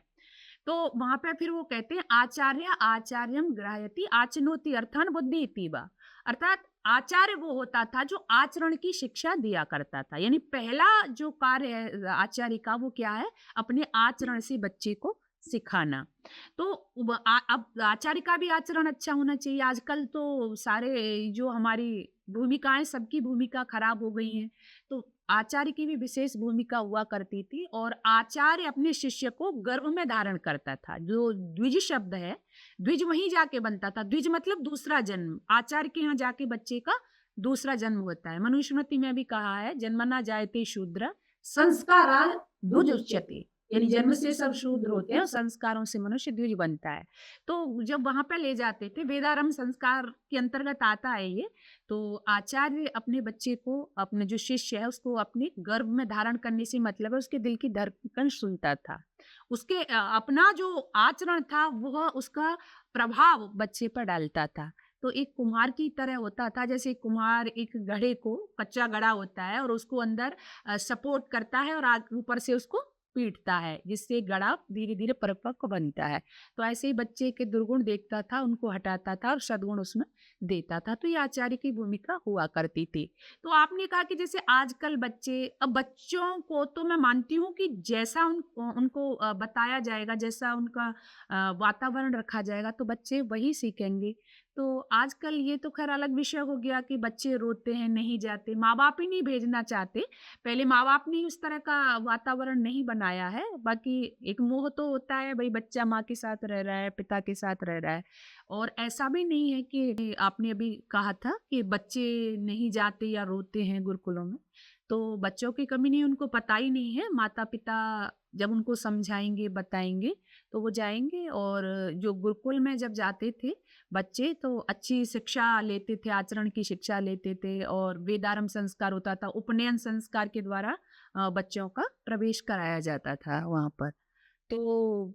तो वहां पे फिर वो कहते हैं आचार्य आचार्यम ग्राह्यति आचनोति अर्थान बुद्धि इतिवा, अर्थात आचार्य वो होता था जो आचरण की शिक्षा दिया करता था। यानी पहला जो कार्य है आचार्य का वो क्या है, अपने आचरण से बच्चे को सिखाना। तो अब आचार्य का भी आचरण अच्छा होना चाहिए। आजकल तो सारे जो हमारी भूमिकाएं सबकी भूमिका खराब हो गई हैं, तो आचार्य की भी विशेष भूमिका हुआ करती थी और आचार्य अपने शिष्य को गर्भ में धारण करता था। जो द्विज शब्द है, द्विज वहीं जाके बनता था। द्विज मतलब दूसरा जन्म, आचार्य के यहाँ जाके बच्चे का दूसरा जन्म होता है। मनुस्मृति में भी कहा है जन्मना जायते शूद्र संस्काराल द्विज उच्यते, यानी जन्म से सब शूद्र होते हैं और संस्कारों से मनुष्य द्विज बनता है। तो जब वहां पर ले जाते थे, वेदारंभ संस्कार के अंतर्गत आता है ये, तो आचार्य अपने बच्चे को, अपने जो शिष्य है उसको अपने गर्भ में धारण करने से मतलब है उसके दिल की धड़कन सुनता था, उसके अपना जो आचरण था वह उसका प्रभाव बच्चे पर डालता था। तो एक कुम्हार की तरह होता था, जैसे कुम्हार एक घड़े को, कच्चा घड़ा होता है और उसको अंदर सपोर्ट करता है और ऊपर से उसको पीटता है, जिससे घड़ा धीरे धीरे परिपक्व बनता है। तो ऐसे ही बच्चे के दुर्गुण देखता था, उनको हटाता था और सद्गुण उसमें देता था। तो ये आचार्य की भूमिका हुआ करती थी। तो आपने कहा कि जैसे आजकल बच्चे, अब बच्चों को तो मैं मानती हूँ कि जैसा उनको बताया जाएगा, जैसा उनका वातावरण रखा जाएगा तो बच्चे वही सीखेंगे। तो आजकल ये तो खैर अलग विषय हो गया कि बच्चे रोते हैं, नहीं जाते, माँ बाप ही नहीं भेजना चाहते। पहले माँ बाप ने उस तरह का वातावरण नहीं बनाया है। बाकी एक मोह तो होता है, भाई बच्चा माँ के साथ रह रहा है, पिता के साथ रह रहा है। और ऐसा भी नहीं है कि आपने अभी कहा था कि बच्चे नहीं जाते या रोते हैं गुरुकुलों में, तो बच्चों की कमी नहीं, उनको पता ही नहीं है। माता पिता जब उनको समझाएंगे, बताएंगे तो वो जाएंगे। और जो गुरुकुल में जब जाते थे बच्चे तो अच्छी शिक्षा लेते थे, आचरण की शिक्षा लेते थे और वेदारंभ संस्कार होता था, उपनयन संस्कार के द्वारा बच्चों का प्रवेश कराया जाता था वहाँ पर। तो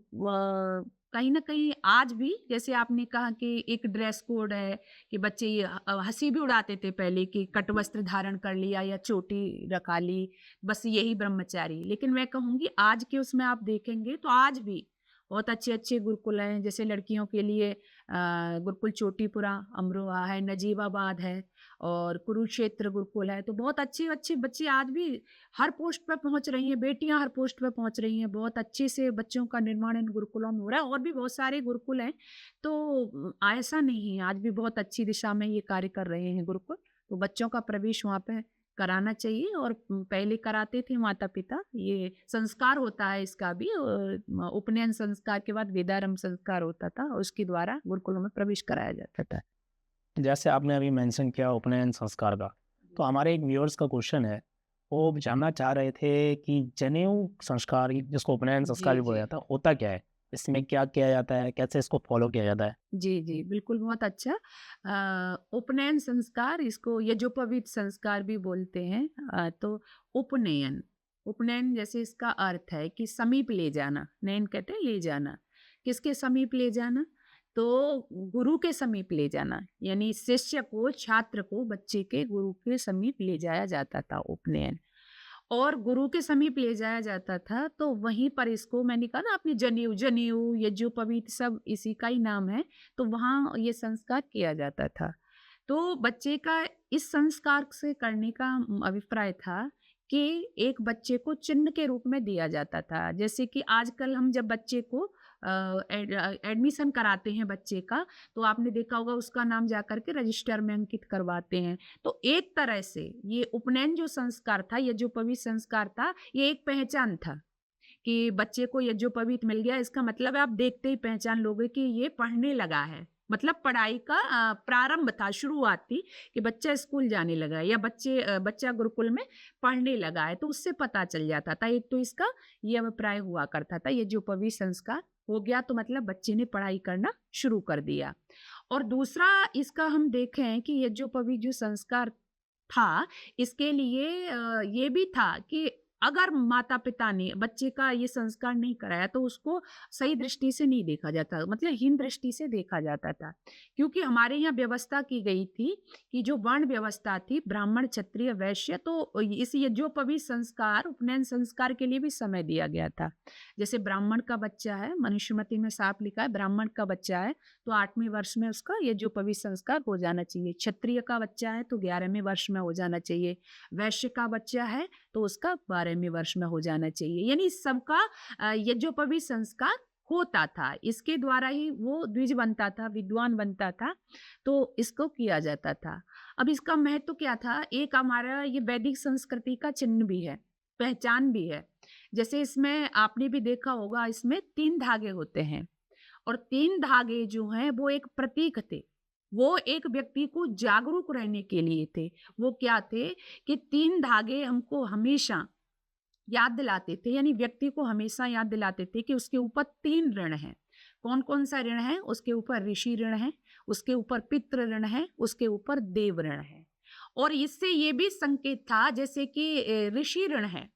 कहीं ना कहीं आज भी जैसे आपने कहा कि एक ड्रेस कोड है कि बच्चे ये हंसी भी उड़ाते थे पहले कि कट वस्त्र धारण कर लिया या चोटी रखा ली, बस यही ब्रह्मचारी। लेकिन मैं कहूँगी आज के उसमें आप देखेंगे तो आज भी बहुत अच्छे अच्छे गुरुकुल हैं। जैसे लड़कियों के लिए गुरुकुल चोटीपुरा अमरोहा है, नजीबाबाद है और कुरुक्षेत्र गुरुकुल है। तो बहुत अच्छे अच्छे बच्चे आज भी हर पोस्ट पर पहुंच रही हैं, बेटियां हर पोस्ट पर पहुंच रही हैं। बहुत अच्छे से बच्चों का निर्माण इन गुरुकुलों में हो रहा है। और भी बहुत सारे गुरुकुल हैं, तो ऐसा नहीं है, आज भी बहुत अच्छी दिशा में ये कार्य कर रहे हैं गुरुकुल। तो बच्चों का प्रवेश वहाँ पे कराना चाहिए और पहले कराते थे माता पिता। ये संस्कार होता है इसका भी, और उपनयन संस्कार के बाद वेदारंभ संस्कार होता था और उसके द्वारा गुरुकुलों में प्रवेश कराया जाता था। जैसे आपने अभी मेंशन किया उपनयन संस्कार का, तो हमारे एक व्यूअर्स का क्वेश्चन है, वो जानना चाह रहे थे कि जनेऊ संस्कार जिसको उपनयन संस्कार भी बोला जाता है, होता क्या है, इसमें क्या किया जाता है, कैसे इसको फॉलो किया जाता है? जी जी बिल्कुल, बहुत अच्छा। उपनयन संस्कार, इसको यज्ञोपवीत संस्कार भी बोलते हैं। तो उपनयन, उपनयन जैसे इसका अर्थ है कि समीप ले जाना, नयन कहते हैं ले जाना। किसके समीप ले जाना? तो गुरु के समीप ले जाना, यानी शिष्य को, छात्र को बच्चे के गुरु के समीप ले जाया जाता था उपनयन। और गुरु के समीप ले जाया जाता था तो वहीं पर इसको, मैंने कहा ना आपने जनेऊ, जनेऊ यज्ञोपवीत सब इसी का ही नाम है। तो वहाँ ये संस्कार किया जाता था। तो बच्चे का इस संस्कार से करने का अभिप्राय था कि एक बच्चे को चिन्ह के रूप में दिया जाता था। जैसे कि आजकल हम जब बच्चे को एडमिशन कराते हैं बच्चे का, तो आपने देखा होगा उसका नाम जाकर के रजिस्टर में अंकित करवाते हैं। तो एक तरह से ये उपनयन जो संस्कार था, ये जो पवित्र संस्कार था, ये एक पहचान था कि बच्चे को यज्ञोपवीत मिल गया। इसका मतलब है आप देखते ही पहचान लोगे कि ये पढ़ने लगा है, मतलब पढ़ाई का प्रारंभ था, शुरुआत थी कि बच्चा स्कूल जाने लगा है या बच्चा गुरुकुल में पढ़ने लगा है। तो उससे पता चल जाता था। एक तो इसका ये अभिप्राय हुआ करता था, यज्ञोपवीत संस्कार हो गया तो मतलब बच्चे ने पढ़ाई करना शुरू कर दिया। और दूसरा इसका हम देखें कि यज्ञोपवीत जो संस्कार था, इसके लिए ये भी था कि अगर माता पिता ने बच्चे का ये संस्कार नहीं कराया तो उसको सही दृष्टि से नहीं देखा जाता, मतलब हीन दृष्टि से देखा जाता था। क्योंकि हमारे यहाँ व्यवस्था की गई थी कि जो वर्ण व्यवस्था थी, ब्राह्मण, क्षत्रिय, वैश्य, तो इस यज्ञोपवीत संस्कार, उपनयन संस्कार के लिए भी समय दिया गया था। जैसे ब्राह्मण का बच्चा है, मनुस्मृति में साफ लिखा है, ब्राह्मण का बच्चा है तो 8वें वर्ष में उसका यज्ञोपवीत संस्कार हो जाना चाहिए। क्षत्रिय का बच्चा है तो 11वें वर्ष में हो जाना चाहिए। वैश्य का बच्चा है तो उसका 12वें वर्ष में हो जाना चाहिए। यानी सबका यज्ञोपवीत संस्कार होता था। इसके द्वारा ही वो द्विज बनता था, विद्वान बनता था, तो इसको किया जाता था। अब इसका महत्व क्या था? एक हमारा ये वैदिक संस्कृति का चिन्ह भी है, पहचान भी है। जैसे इसमें आपने भी देखा होगा, इसमें 3 धागे होते हैं और 3 धागे जो हैं वो एक प्रतीक थे। वो एक व्यक्ति को जागरूक रहने के लिए थे। वो क्या थे कि 3 धागे हमको हमेशा याद दिलाते थे, यानी व्यक्ति को हमेशा याद दिलाते थे कि उसके ऊपर 3 ऋण हैं। कौन कौन सा ऋण है? उसके ऊपर ऋषि ऋण है, उसके ऊपर पितृ ऋण है, उसके ऊपर देव ऋण है। और इससे ये भी संकेत था, जैसे कि ऋषि ऋण है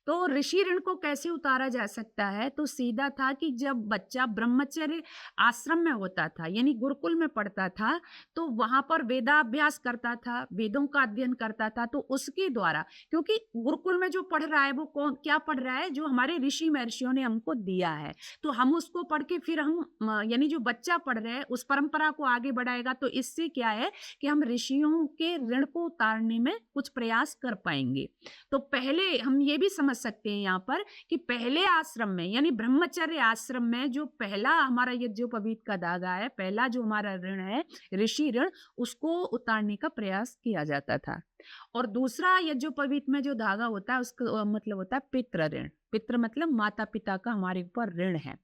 तो ऋषि ऋण को कैसे उतारा जा सकता है? तो सीधा था कि जब बच्चा ब्रह्मचर्य आश्रम में होता था, यानी गुरुकुल में पढ़ता था, तो वहां पर वेदाभ्यास करता था, वेदों का अध्ययन करता था, तो उसके द्वारा, क्योंकि गुरुकुल में जो पढ़ रहा है वो कौन क्या पढ़ रहा है? जो हमारे ऋषि महर्षियों ने हमको दिया है, तो हम उसको पढ़ के फिर हम यानी जो बच्चा पढ़ रहे हैं उस परंपरा को आगे बढ़ाएगा। तो इससे क्या है कि हम ऋषियों के ऋण को उतारने में कुछ प्रयास कर पाएंगे। तो पहले हम ये भी समझ सकते हैं यहाँ पर कि पहले आश्रम में, यानी ब्रह्मचर्य आश्रम में, जो पहला हमारा यज्ञोपवीत का धागा है, पहला जो हमारा ऋण है, ऋषि ऋण, उसको उतारने का प्रयास किया जाता था। और दूसरा यज्ञोपवीत में जो धागा होता है उसका मतलब होता है पितृ ऋण। पितृ मतलब माता पिता का हमारे ऊपर ऋण है।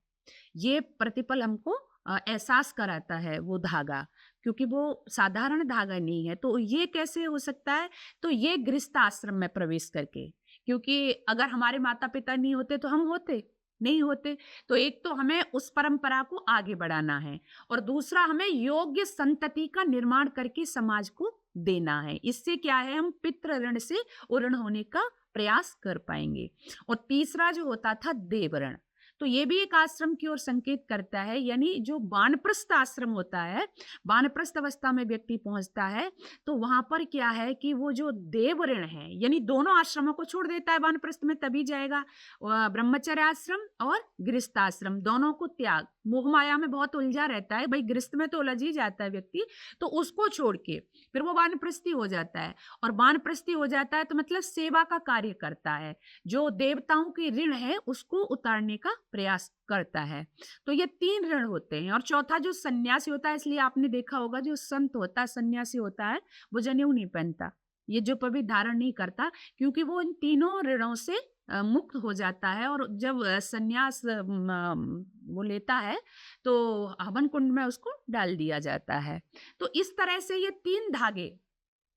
ये प्रतिपल हमको एहसास कराता है वो धागा, क्योंकि वो साधारण धागा नहीं है। तो ये कैसे हो सकता है? तो ये गृहस्थ आश्रम में प्रवेश करके, क्योंकि अगर हमारे माता पिता नहीं होते तो हम होते नहीं होते। तो एक तो हमें उस परंपरा को आगे बढ़ाना है और दूसरा हमें योग्य संतति का निर्माण करके समाज को देना है। इससे क्या है, हम पितृ ऋण से उऋण होने का प्रयास कर पाएंगे। और तीसरा जो होता था देव ऋण, तो ये भी एक आश्रम की ओर संकेत करता है। यानी जो वानप्रस्थ आश्रम होता है, वानप्रस्थ अवस्था में व्यक्ति पहुंचता है, तो वहां पर क्या है कि वो जो देव ऋण है, यानी दोनों आश्रमों को छोड़ देता है। वानप्रस्थ में तभी जाएगा, ब्रह्मचर्य आश्रम और गृहस्थ आश्रम दोनों को त्याग। मोह माया में बहुत उलझा रहता है भाई, गृहस्थ में तो उलझ ही जाता है व्यक्ति, तो उसको छोड़ के फिर वो वानप्रस्थी हो जाता है। और वानप्रस्थी हो जाता है तो मतलब सेवा का कार्य करता है, जो देवताओं की ऋण है उसको उतारने का प्रयास करता है। तो ये 3 ऋण होते हैं। और चौथा जो सन्यासी होता है, इसलिए आपने देखा होगा जो संत होता है, सन्यासी होता है, वो जनेऊ नहीं पहनता, ये जो पवित्र धारण नहीं करता, क्योंकि वो इन तीनों ऋणों से मुक्त हो जाता है। और जब सन्यास वो लेता है तो हवन कुंड में उसको डाल दिया जाता है। तो इस तरह से ये 3 धागे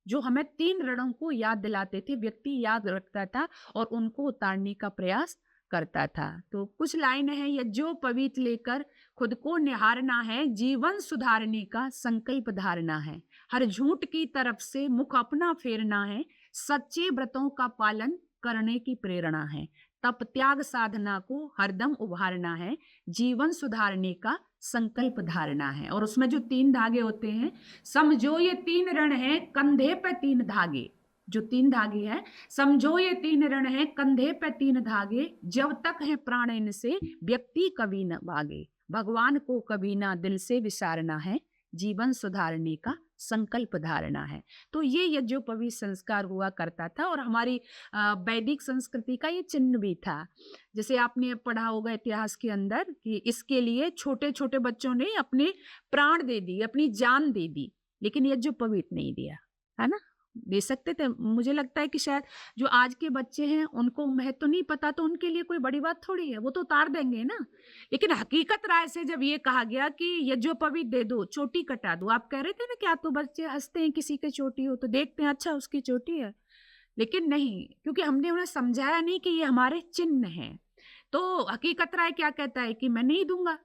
जो हमें 3 ऋणों को याद दिलाते थे, व्यक्ति याद रखता था और उनको उतारने का प्रयास करता था। तो कुछ लाइन है, यज्ञोपवीत लेकर खुद को निहारना है, जीवन सुधारने का संकल्प धारना है, हर झूठ की तरफ से मुख अपना फेरना है, सच्चे व्रतों का पालन करने की प्रेरणा है, तप त्याग साधना को हरदम उभारना है, जीवन सुधारने का संकल्प धारना है। और उसमें जो 3 धागे होते हैं, समझो ये 3 ऋण हैं, कंधे पे 3 धागे, जो 3 धागे हैं, समझो ये 3 ऋण हैं, कंधे पे 3 धागे, जब तक है प्राण इनसे व्यक्ति कभी न भागे, भगवान को कभी ना दिल से विसारना है, जीवन सुधारने का संकल्प धारना है। तो ये यज्ञोपवीत संस्कार हुआ करता था और हमारी वैदिक संस्कृति का ये चिन्ह भी था। जैसे आपने पढ़ा होगा इतिहास के अंदर कि इसके लिए छोटे छोटे बच्चों ने अपने प्राण दे दी, अपनी जान दे दी, लेकिन यज्ञोपवीत नहीं दिया, है ना? दे सकते थे। मुझे लगता है कि शायद जो आज के बच्चे हैं उनको महत्व नहीं पता, तो उनके लिए कोई बड़ी बात थोड़ी है, वो तो उतार देंगे ना। लेकिन हकीकत राय से जब ये कहा गया कि यज्ञोपवीत दे दो, चोटी कटा दो, आप कह रहे थे ना क्या, तो बच्चे हंसते हैं, किसी के चोटी हो तो देखते हैं अच्छा उसकी चोटी है, लेकिन नहीं, क्योंकि हमने उन्हें समझाया नहीं कि ये हमारे चिन्ह हैं। तो हकीकत राय क्या कहता है कि मैं नहीं दूंगा।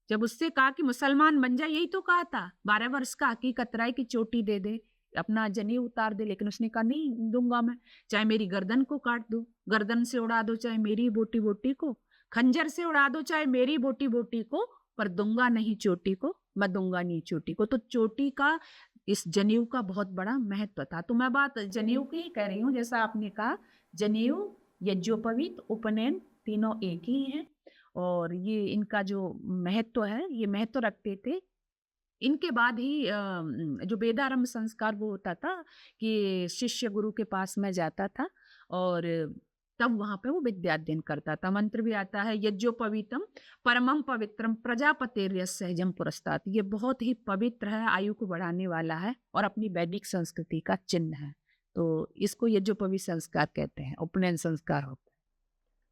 जब उससे कहा कि मुसलमान बन जाए, यही तो कहा था, 12 वर्ष का हकीकत राय की चोटी दे दे, अपना जनेऊ उतार दे, लेकिन उसने कहा नहीं दूंगा मैं, चाहे मेरी गर्दन को काट दो, गर्दन से उड़ा दो चाहे मेरी बोटी बोटी को, खंजर से उड़ा दो चाहे मेरी बोटी बोटी को, पर दूंगा नहीं चोटी को, मैं दूंगा नहीं चोटी को। तो चोटी का, इस जनेऊ का बहुत बड़ा महत्व था। तो मैं बात जनेऊ की ही कह रही हूँ। जैसा आपने कहा, जनेऊ, यज्ञोपवीत, उपनयन तीनों एक ही हैं, और ये इनका जो महत्व है, ये महत्व रखते थे। इनके बाद ही जो वेदारंभ संस्कार वो होता था कि शिष्य गुरु के पास में जाता था और तब वहां पे वो विद्याध्ययन करता था। मंत्र भी आता है, यज्ञोपवीतम परमम पवित्रम प्रजापतेर्य सहजम पुरस्तात्। ये बहुत ही पवित्र है, आयु को बढ़ाने वाला है और अपनी वैदिक संस्कृति का चिन्ह है। तो इसको यज्ञोपवीत संस्कार कहते हैं, उपनयन संस्कार होता है।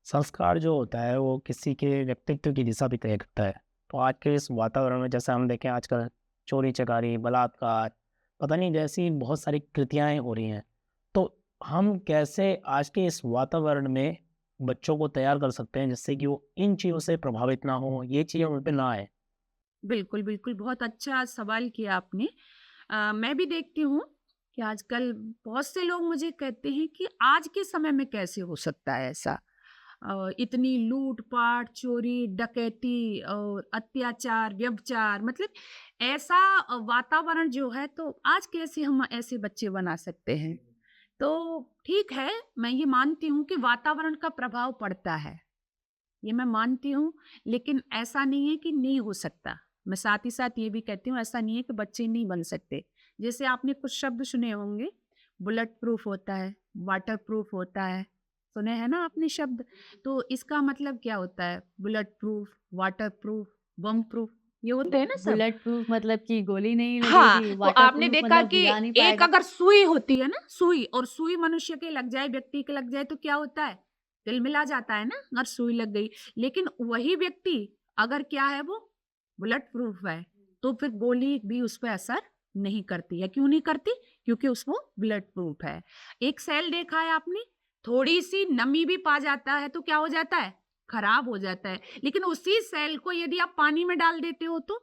संस्कार जो होता है वो किसी के व्यक्तित्व की दिशा भी तय करता है। तो आज के इस वातावरण में जैसे हम देखें आजकल चोरी चकारी, बलात्कार, पता नहीं जैसी बहुत सारी कृतियाएं हो रही हैं, तो हम कैसे आज के इस वातावरण में बच्चों को तैयार कर सकते हैं जिससे कि वो इन चीज़ों से प्रभावित ना हो, ये चीज़ें उन पे ना आए? बिल्कुल, बिल्कुल, बहुत अच्छा सवाल किया आपने। मैं भी देखती हूँ कि आजकल बहुत से लोग मुझे कहते हैं कि आज के समय में कैसे हो सकता है ऐसा? इतनी लूट-पाट, चोरी, डकैती और अत्याचार, व्यभिचार, मतलब ऐसा वातावरण जो है, तो आज कैसे हम ऐसे बच्चे बना सकते हैं? तो ठीक है, मैं ये मानती हूँ कि वातावरण का प्रभाव पड़ता है, ये मैं मानती हूँ, लेकिन ऐसा नहीं है कि नहीं हो सकता। मैं साथ ही साथ ये भी कहती हूँ, ऐसा नहीं है कि बच्चे नहीं बन सकते। जैसे आपने कुछ शब्द सुने होंगे, बुलेट प्रूफ होता है, वाटर प्रूफ होता है, सुने हैं ना आपने शब्द? तो इसका मतलब क्या होता है? बुलेट प्रूफ, वाटर प्रूफ, बम प्रूफ, ये होते हैं ना सब। बुलेट प्रूफ मतलब कि गोली नहीं हाँ, लगेगी, तो वाटर आपने प्रूफ देखा मतलब कि गिरा नहीं एक पाएगा। अगर सुई होती है ना, सुई, और सुई मनुष्य के लग जाए, व्यक्ति के लग जाए, तो क्या होता है? तिलमिला जाता है ना, अगर सुई लग गई। लेकिन वही व्यक्ति अगर क्या है, वो बुलेट प्रूफ है, तो फिर गोली भी उस पर असर नहीं करती है। क्यों नहीं करती? क्योंकि उसको बुलेट प्रूफ है। एक सेल देखा है आपने, थोड़ी सी नमी भी पा जाता है तो क्या हो जाता है? खराब हो जाता है। लेकिन उसी सेल को यदि आप पानी में डाल देते हो तो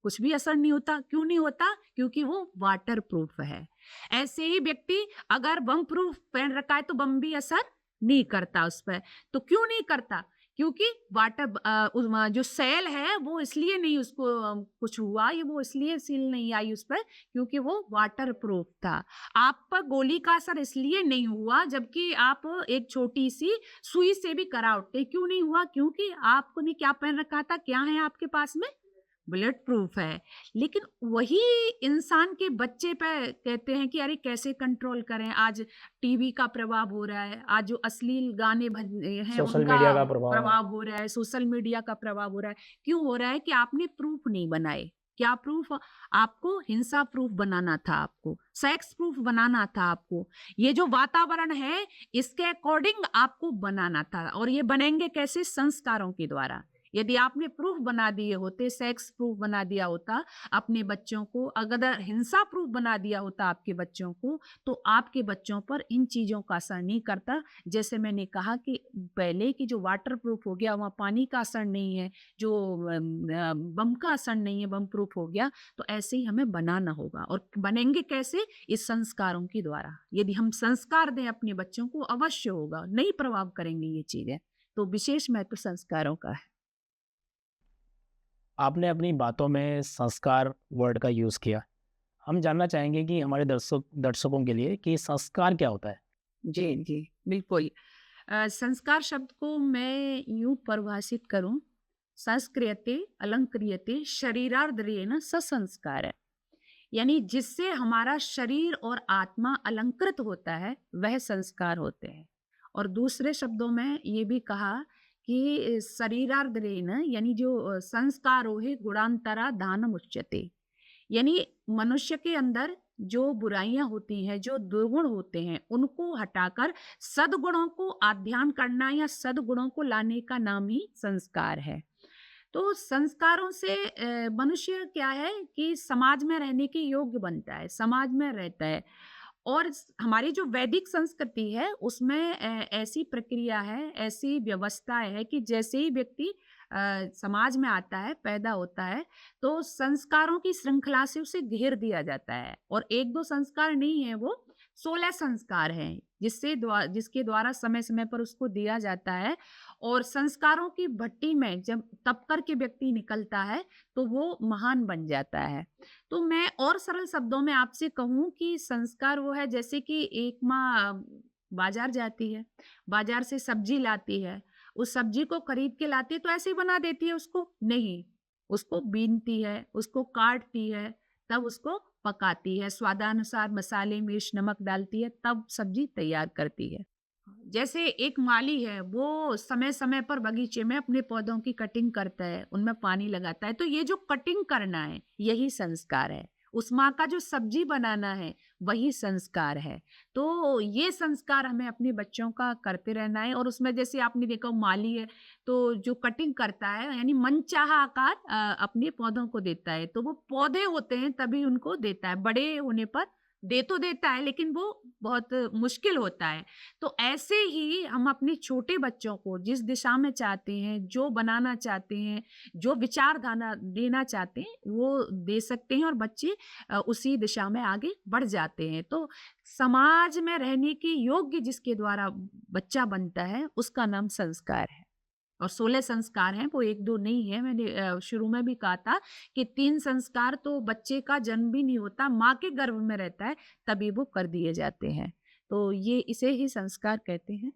कुछ भी असर नहीं होता। क्यों नहीं होता? क्योंकि वो वाटर प्रूफ है। ऐसे ही व्यक्ति अगर बम प्रूफ पहन रखा है तो बम भी असर नहीं करता उस पर। तो क्यों नहीं करता? क्योंकि वाटर जो सेल है वो इसलिए नहीं उसको कुछ हुआ, ये वो इसलिए सील नहीं आई उस पर क्योंकि वो वाटर प्रूफ था। आप पर गोली का असर इसलिए नहीं हुआ, जबकि आप एक छोटी सी सुई से भी करा उठते। क्यों नहीं हुआ? क्योंकि आपने क्या पहन रखा था? क्या है आपके पास में? बुलेट प्रूफ है। लेकिन वही इंसान के बच्चे पे कहते हैं कि अरे कैसे कंट्रोल करें? आज टीवी का प्रभाव हो रहा है, आज जो अश्लील गाने हैं सोशल उनका मीडिया का प्रभाव है। प्रभाव हो रहा है, सोशल मीडिया का प्रभाव हो रहा है। क्यों हो रहा है? कि आपने प्रूफ नहीं बनाए। क्या प्रूफ? आपको हिंसा प्रूफ बनाना था, आपको सेक्स प्रूफ बनाना था, आपको ये जो वातावरण है इसके अकॉर्डिंग आपको बनाना था। और ये बनेंगे कैसे? संस्कारों के द्वारा। यदि आपने प्रूफ बना दिए होते, सेक्स प्रूफ बना दिया होता अपने बच्चों को, अगर हिंसा प्रूफ बना दिया होता आपके बच्चों को, तो आपके बच्चों पर इन चीज़ों का असर नहीं करता। जैसे मैंने कहा कि पहले की जो वाटर प्रूफ हो गया, वहाँ पानी का असर नहीं है, जो बम का असर नहीं है, बम प्रूफ हो गया। तो ऐसे ही हमें बनाना होगा। और बनेंगे कैसे? इस संस्कारों के द्वारा। यदि हम संस्कार दें अपने बच्चों को, अवश्य होगा, नहीं प्रभाव करेंगे ये चीज़ें। तो विशेष महत्व संस्कारों का है। आपने अपनी बातों में संस्कार वर्ड का यूज़ किया। हम जानना चाहेंगे कि हमारे दर्शकों के लिए कि संस्कार क्या होता है? जी, जी, बिल्कुल। संस्कार शब्द को मैं यूँ परिभाषित करूँ, संस्क्रियते अलंक्रियते शरीरार्द्रेण ससंस्कार है। यानी जिससे हमारा शरीर और आत्मा अलंकृत होता है, वह संस्कार होते हैं। और दूसरे शब्दों में ये भी कहा कि शरीरार्द्रेण, यानी जो संस्कारो हि गुणांतरा दानम उच्यते। यानी मनुष्य के अंदर जो बुराइयां होती हैं, जो दुर्गुण होते हैं, उनको हटाकर सद्गुणों को आध्यान करना या सद्गुणों को लाने का नाम ही संस्कार है। तो संस्कारों से मनुष्य क्या है कि समाज में रहने के योग्य बनता है, समाज में रहता है। और हमारी जो वैदिक संस्कृति है उसमें ऐसी प्रक्रिया है, ऐसी व्यवस्था है कि जैसे ही व्यक्ति समाज में आता है, पैदा होता है, तो संस्कारों की श्रृंखला से उसे घेर दिया जाता है। और 1-2 संस्कार नहीं है, वो 16 संस्कार हैं, जिसके द्वारा समय-समय पर उसको दिया जाता है। और संस्कारों की भट्टी में जब तप कर के व्यक्ति निकलता है, तो वो महान बन जाता है। तो मैं और सरल शब्दों में आपसे कहूँ कि संस्कार वो है जैसे कि एक माँ बाज़ार जाती है, बाज़ार से सब्ज़ी लाती है, उस सब्ज़ी को खरीद के लाती है तो ऐसे ही बना देती है उसको? नहीं, उसको बीनती है, उसको काटती है, तब उसको पकाती है, स्वादानुसार मसाले, मिर्च, नमक डालती है, तब सब्ज़ी तैयार करती है। जैसे एक माली है, वो समय-समय पर बगीचे में अपने पौधों की कटिंग करता है, उनमें पानी लगाता है, तो ये जो कटिंग करना है, यही संस्कार है। उस माँ का जो सब्ज़ी बनाना है, वही संस्कार है। तो ये संस्कार हमें अपने बच्चों का करते रहना है। और उसमें जैसे आपने देखा माली है, तो जो कटिंग करता है यानी मनचाहा आकार अपने पौधों को देता है, तो वो पौधे होते हैं तभी उनको देता है, बड़े होने पर दे तो देता है लेकिन वो बहुत मुश्किल होता है। तो ऐसे ही हम अपने छोटे बच्चों को जिस दिशा में चाहते हैं, जो बनाना चाहते हैं, जो विचारधारा देना चाहते हैं, वो दे सकते हैं और बच्चे उसी दिशा में आगे बढ़ जाते हैं। तो समाज में रहने के योग्य जिसके द्वारा बच्चा बनता है, उसका नाम संस्कार है। और 16 संस्कार हैं, वो 1-2 नहीं है। मैंने शुरू में भी कहा था कि 3 संस्कार तो बच्चे का जन्म भी नहीं होता, माँ के गर्भ में रहता है, तभी वो कर दिए जाते हैं। तो ये इसे ही संस्कार कहते हैं।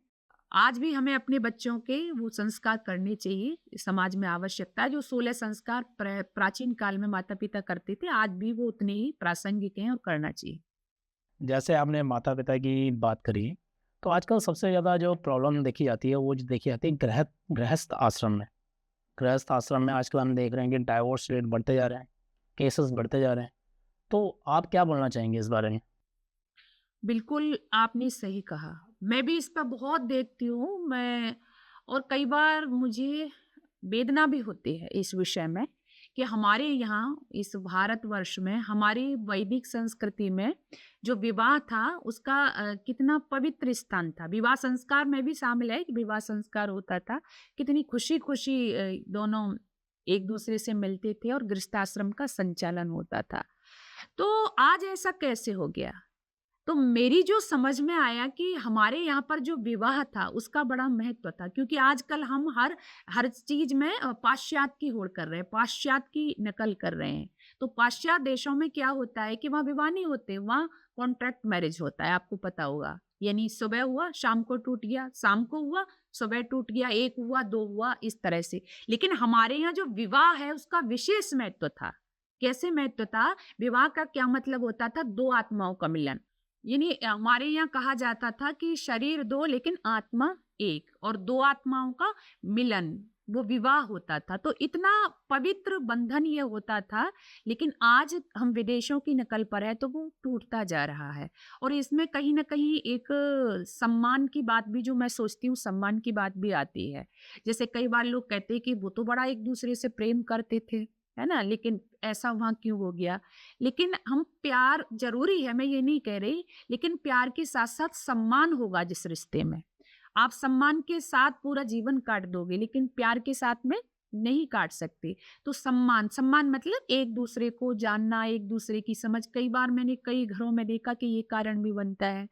आज भी हमें अपने बच्चों के वो संस्कार करने चाहिए, समाज में आवश्यकता है। जो 16 संस्कार प्राचीन काल में माता-पिता करते थे, आज भी वो उतने ही प्रासंगिक हैं और करना चाहिए। जैसे आपने माता-पिता की बात करी, तो आजकल सबसे ज़्यादा जो प्रॉब्लम देखी जाती है, वो जो देखी जाती है गृहस्थ आश्रम में। गृहस्थ आश्रम में आजकल हम देख रहे हैं कि डाइवोर्स रेट बढ़ते जा रहे हैं, केसेस बढ़ते जा रहे हैं। तो आप क्या बोलना चाहेंगे इस बारे में? बिल्कुल, आपने सही कहा। मैं भी इस पर बहुत देखती हूँ, और कई बार मुझे वेदना भी होती है इस विषय में कि हमारे यहाँ इस भारतवर्ष में, हमारी वैदिक संस्कृति में जो विवाह था, उसका कितना पवित्र स्थान था। विवाह संस्कार में भी शामिल है कि विवाह संस्कार होता था। कितनी खुशी-खुशी दोनों एक-दूसरे से मिलते थे और गृहस्थाश्रम का संचालन होता था। तो आज ऐसा कैसे हो गया? तो मेरी जो समझ में आया कि हमारे यहाँ पर जो विवाह था उसका बड़ा महत्व था, क्योंकि आजकल हम हर चीज में पाश्चात्य की होड़ कर रहे हैं, पाश्चात्य की नकल कर रहे हैं। तो पाश्चात्य देशों में क्या होता है कि वहाँ विवाह नहीं होते, वहाँ कॉन्ट्रैक्ट मैरिज होता है, आपको पता होगा। यानी सुबह हुआ, शाम को टूट गया, शाम को हुआ, सुबह टूट गया, 1 हुआ, 2 हुआ, इस तरह से। लेकिन हमारे यहाँ जो विवाह है उसका विशेष महत्व था। कैसे महत्व था? विवाह का क्या मतलब होता था? 2 आत्माओं का मिलन। यानी हमारे यहाँ कहा जाता था कि शरीर 2 लेकिन आत्मा 1, और 2 आत्माओं का मिलन, वो विवाह होता था। तो इतना पवित्र बंधन ये होता था, लेकिन आज हम विदेशों की नकल पर है तो वो टूटता जा रहा है। और इसमें कहीं ना कहीं एक सम्मान की बात भी, जो मैं सोचती हूँ सम्मान की बात भी आती है। जैसे कई बार लोग कहते हैं कि वो तो बड़ा एक दूसरे से प्रेम करते थे, है ना, लेकिन ऐसा वहाँ क्यों हो गया? लेकिन हम प्यार जरूरी है, मैं ये नहीं कह रही, लेकिन प्यार के साथ साथ सम्मान होगा जिस रिश्ते में। आप सम्मान के साथ पूरा जीवन काट दोगे, लेकिन प्यार के साथ में नहीं काट सकते। तो सम्मान मतलब एक दूसरे को जानना, एक दूसरे की समझ। कई बार मैंने कई घरों में देखा कि ये कारण भी बनता है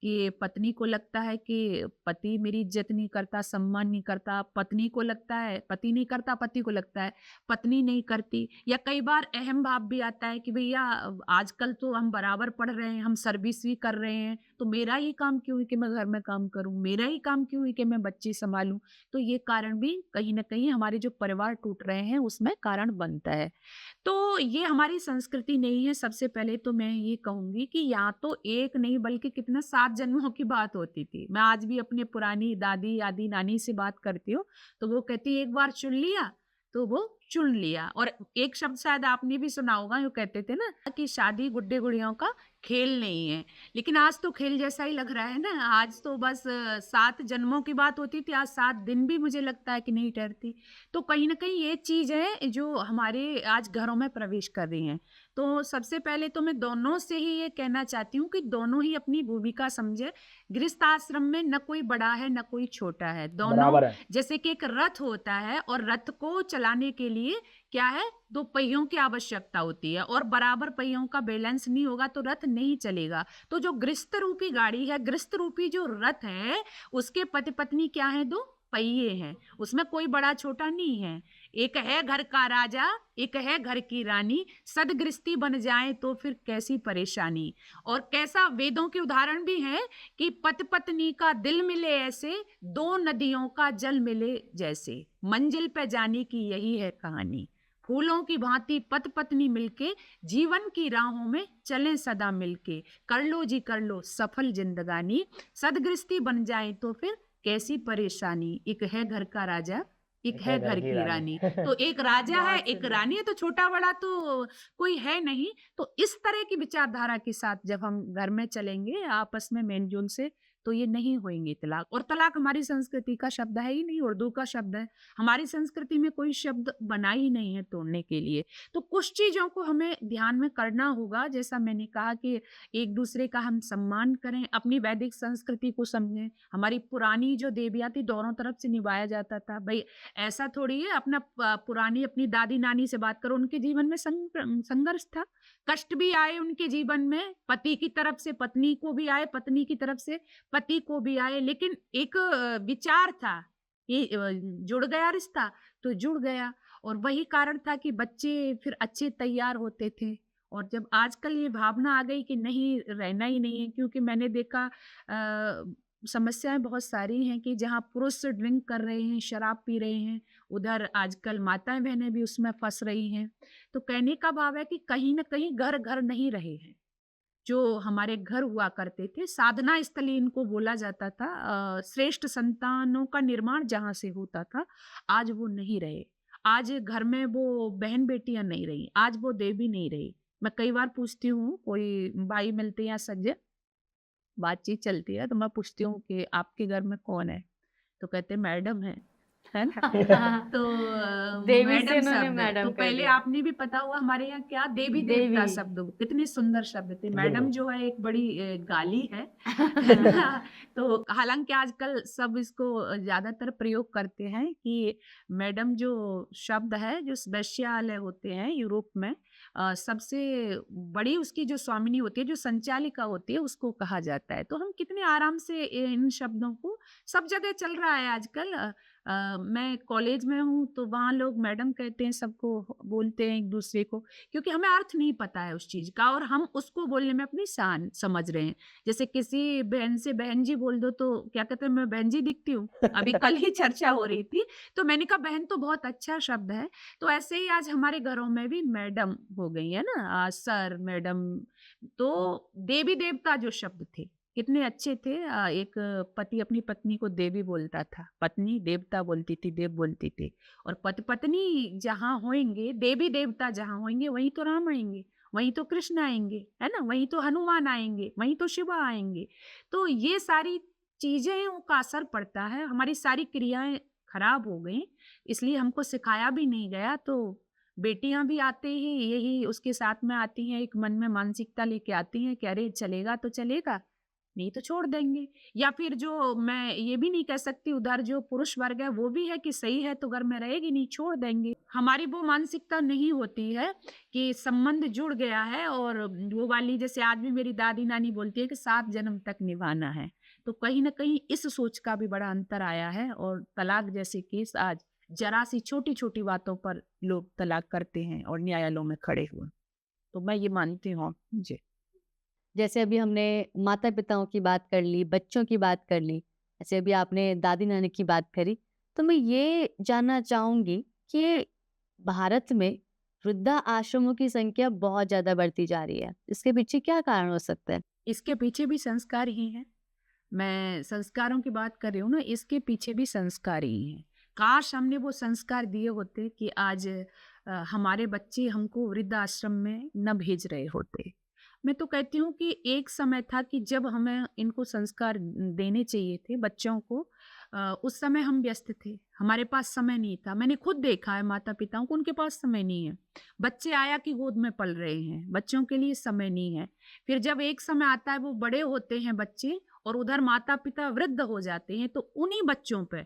कि पत्नी को लगता है कि पति मेरी इज्जत नहीं करता, सम्मान नहीं करता। पत्नी को लगता है पति नहीं करता, पति को लगता है पत्नी नहीं करती। या कई बार अहम भाव भी आता है कि भैया आजकल तो हम बराबर पढ़ रहे हैं, हम सर्विस भी कर रहे हैं, तो मेरा ही काम क्यों है कि मैं घर में काम करूं, मेरा ही काम क्यों है कि मैं बच्चे संभालूं। तो ये कारण भी कहीं ना कहीं हमारे जो परिवार टूट रहे हैं उसमें कारण बनता है। तो ये हमारी संस्कृति नहीं है। सबसे पहले तो मैं ये कहूंगी कि यहाँ तो एक नहीं बल्कि कितना 7 जन्मों की बात होती थी। मैं आज भी अपने पुरानी दादी आदि नानी से बात करती हूँ, तो वो कहती एक बार चुन लिया तो वो चुन लिया। और एक शब्द शायद आपने भी सुना होगा, यूँ कहते थे ना कि शादी गुड्डे गुड़ियों का खेल नहीं है। लेकिन आज तो खेल जैसा ही लग रहा है ना, आज तो बस 7 जन्मों की बात होती थी, आज 7 दिन भी मुझे लगता है कि नहीं ठहरती। तो कहीं न कहीं ये चीज़ है जो हमारे आज घरों में प्रवेश कर रही हैं। तो सबसे पहले तो मैं दोनों से ही ये कहना चाहती हूँ कि दोनों ही अपनी भूमिका समझें। गृहस्थ आश्रम में न कोई बड़ा है, न कोई छोटा है। दोनों बराबर है। जैसे कि एक रथ होता है और रथ को चलाने के लिए क्या है, 2 पहियों की आवश्यकता होती है और बराबर पहियों का बैलेंस नहीं होगा तो रथ नहीं चलेगा। तो जो गृहस्थ रूपी गाड़ी है, गृहस्थ रूपी जो रथ है, उसके पति पत्नी क्या है, 2 पहिए हैं। उसमें कोई बड़ा छोटा नहीं है। एक है घर का राजा, एक है घर की रानी। सदगृहस्थी बन जाए तो फिर कैसी परेशानी। और कैसा वेदों के उदाहरण भी हैं कि पति पत्नी का दिल मिले ऐसे, 2 नदियों का जल मिले जैसे। मंजिल पे जाने की यही है कहानी। फूलों की भांति पति पत्नी मिलके जीवन की राहों में चलें सदा मिलके। कर लो जी कर लो सफल जिंदगानी। सदगृहस्थी बन जाए तो फिर कैसी परेशानी। एक है घर का राजा, एक है घर की रानी। तो एक राजा है, बहुत एक सुंदर। रानी है, तो छोटा बड़ा तो कोई है नहीं। तो इस तरह की विचारधारा के साथ जब हम घर में चलेंगे आपस में मेल जोल से, तो ये नहीं होंगे तलाक। और तलाक हमारी संस्कृति का शब्द है ही नहीं, उर्दू का शब्द है। हमारी संस्कृति में कोई शब्द बना ही नहीं है तोड़ने के लिए। तो कुछ चीजों को हमें ध्यान में करना होगा। जैसा मैंने कहा कि एक दूसरे का हम सम्मान करें, अपनी वैदिक संस्कृति को समझें। हमारी पुरानी जो देवियां थी, दोनों तरफ से निभाया जाता था। भाई ऐसा थोड़ी है अपना पुरानी अपनी दादी नानी से बात करो, उनके जीवन में संघर्ष था, कष्ट भी आए उनके जीवन में। पति की तरफ से पत्नी को भी आए, पत्नी की तरफ से पति को भी आए। लेकिन एक विचार था, ये जुड़ गया रिश्ता तो जुड़ गया। और वही कारण था कि बच्चे फिर अच्छे तैयार होते थे। और जब आजकल ये भावना आ गई कि नहीं रहना ही नहीं है, क्योंकि मैंने देखा समस्याएं बहुत सारी हैं कि जहाँ पुरुष ड्रिंक कर रहे हैं, शराब पी रहे हैं, उधर आजकल माताएं बहनें भी उसमें फंस रही हैं। तो कहने का भाव है कि कहीं ना कहीं घर घर नहीं रहे हैं। जो हमारे घर हुआ करते थे, साधना स्थली इनको बोला जाता था, श्रेष्ठ संतानों का निर्माण जहाँ से होता था, आज वो नहीं रहे। आज घर में वो बहन बेटियां नहीं रही, आज वो देवी नहीं रही। मैं कई बार पूछती हूँ, कोई भाई मिलते हैं या सज्जन, बातचीत चलती है, तो मैं पूछती हूँ कि आपके घर में कौन है, तो कहते हैं मैडम है ना। तो देवी से मैडम उन्होंने शब्द, मैडम तो कर पहले दिया। आपने भी पता हुआ हमारे यहाँ क्या देवी देवता देवी। शब्द, कितने सुंदर शब्द थे। मैडम बिल्कुल। जो है एक बड़ी गाली है। तो हालांकि आजकल सब इसको ज्यादातर प्रयोग करते हैं कि मैडम जो शब्द है, जो वेश्यालय होते हैं यूरोप में, सबसे बड़ी उसकी जो स्वामिनी होती है, जो संचालिका होती है, उसको कहा जाता है। तो हम कितने आराम से इन शब्दों को, सब जगह चल रहा है आजकल। मैं कॉलेज में हूँ तो वहाँ लोग मैडम कहते हैं, सबको बोलते हैं एक दूसरे को, क्योंकि हमें अर्थ नहीं पता है उस चीज का और हम उसको बोलने में अपनी शान समझ रहे हैं। जैसे किसी बहन से बहन जी बोल दो तो क्या कहते हैं, मैं बहन जी दिखती हूँ। अभी कल ही चर्चा हो रही थी, तो मैंने कहा बहन तो बहुत अच्छा शब्द है। तो ऐसे ही आज हमारे घरों में भी मैडम हो गई है ना, सर मैडम। तो देवी देवता जो शब्द थे कितने अच्छे थे। एक पति अपनी पत्नी को देवी बोलता था, पत्नी देवता बोलती थी, देव बोलती थी। और पति पत्नी जहाँ होंगे, देवी देवता जहाँ होंगे, वहीं तो राम आएंगे, वहीं तो कृष्ण आएंगे, है ना, वहीं तो हनुमान आएंगे, वहीं तो शिवा आएंगे। तो ये सारी चीजें का असर पड़ता है। हमारी सारी क्रियाएं खराब हो गई, इसलिए हमको सिखाया भी नहीं गया। तो बेटियां भी आते ही यही उसके साथ में आती हैं, एक मन में मानसिकता लेके आती हैं कि अरे चलेगा तो चलेगा, नहीं तो छोड़ देंगे। या फिर जो, मैं ये भी नहीं कह सकती उधर जो पुरुष वर्ग है वो भी है कि सही है तो घर में रहेगी नहीं, छोड़ देंगे। हमारी वो मानसिकता नहीं होती है कि संबंध जुड़ गया है। और वो वाली जैसे आज भी मेरी दादी नानी बोलती है कि 7 जन्म तक निभाना है। तो कहीं ना कहीं इस सोच का भी बड़ा अंतर आया है। और तलाक जैसे केस आज जरा सी छोटी छोटी बातों पर लोग तलाक करते हैं और न्यायालयों में खड़े हुए। तो मैं ये मानती हूँ जी। जैसे अभी हमने माता पिताओं की बात कर ली, बच्चों की बात कर ली, ऐसे अभी आपने दादी नानी की बात करी, तो मैं ये जानना चाहूंगी कि भारत में वृद्धा आश्रमों की संख्या बहुत ज्यादा बढ़ती जा रही है, इसके पीछे क्या कारण हो सकता है? इसके पीछे भी संस्कार ही हैं। मैं संस्कारों की बात कर रही हूँ ना, इसके पीछे भी संस्कार ही हैं। काश हमने वो संस्कार दिए होते कि आज हमारे बच्चे हमको वृद्धाश्रम में न भेज रहे होते। मैं तो कहती हूँ कि एक समय था कि जब हमें इनको संस्कार देने चाहिए थे बच्चों को, उस समय हम व्यस्त थे, हमारे पास समय नहीं था। मैंने खुद देखा है माता पिताओं को, उनके पास समय नहीं है। बच्चे आया कि गोद में पल रहे हैं, बच्चों के लिए समय नहीं है। फिर जब एक समय आता है वो बड़े होते हैं बच्चे और उधर माता पिता वृद्ध हो जाते हैं, तो उन्हीं बच्चों पे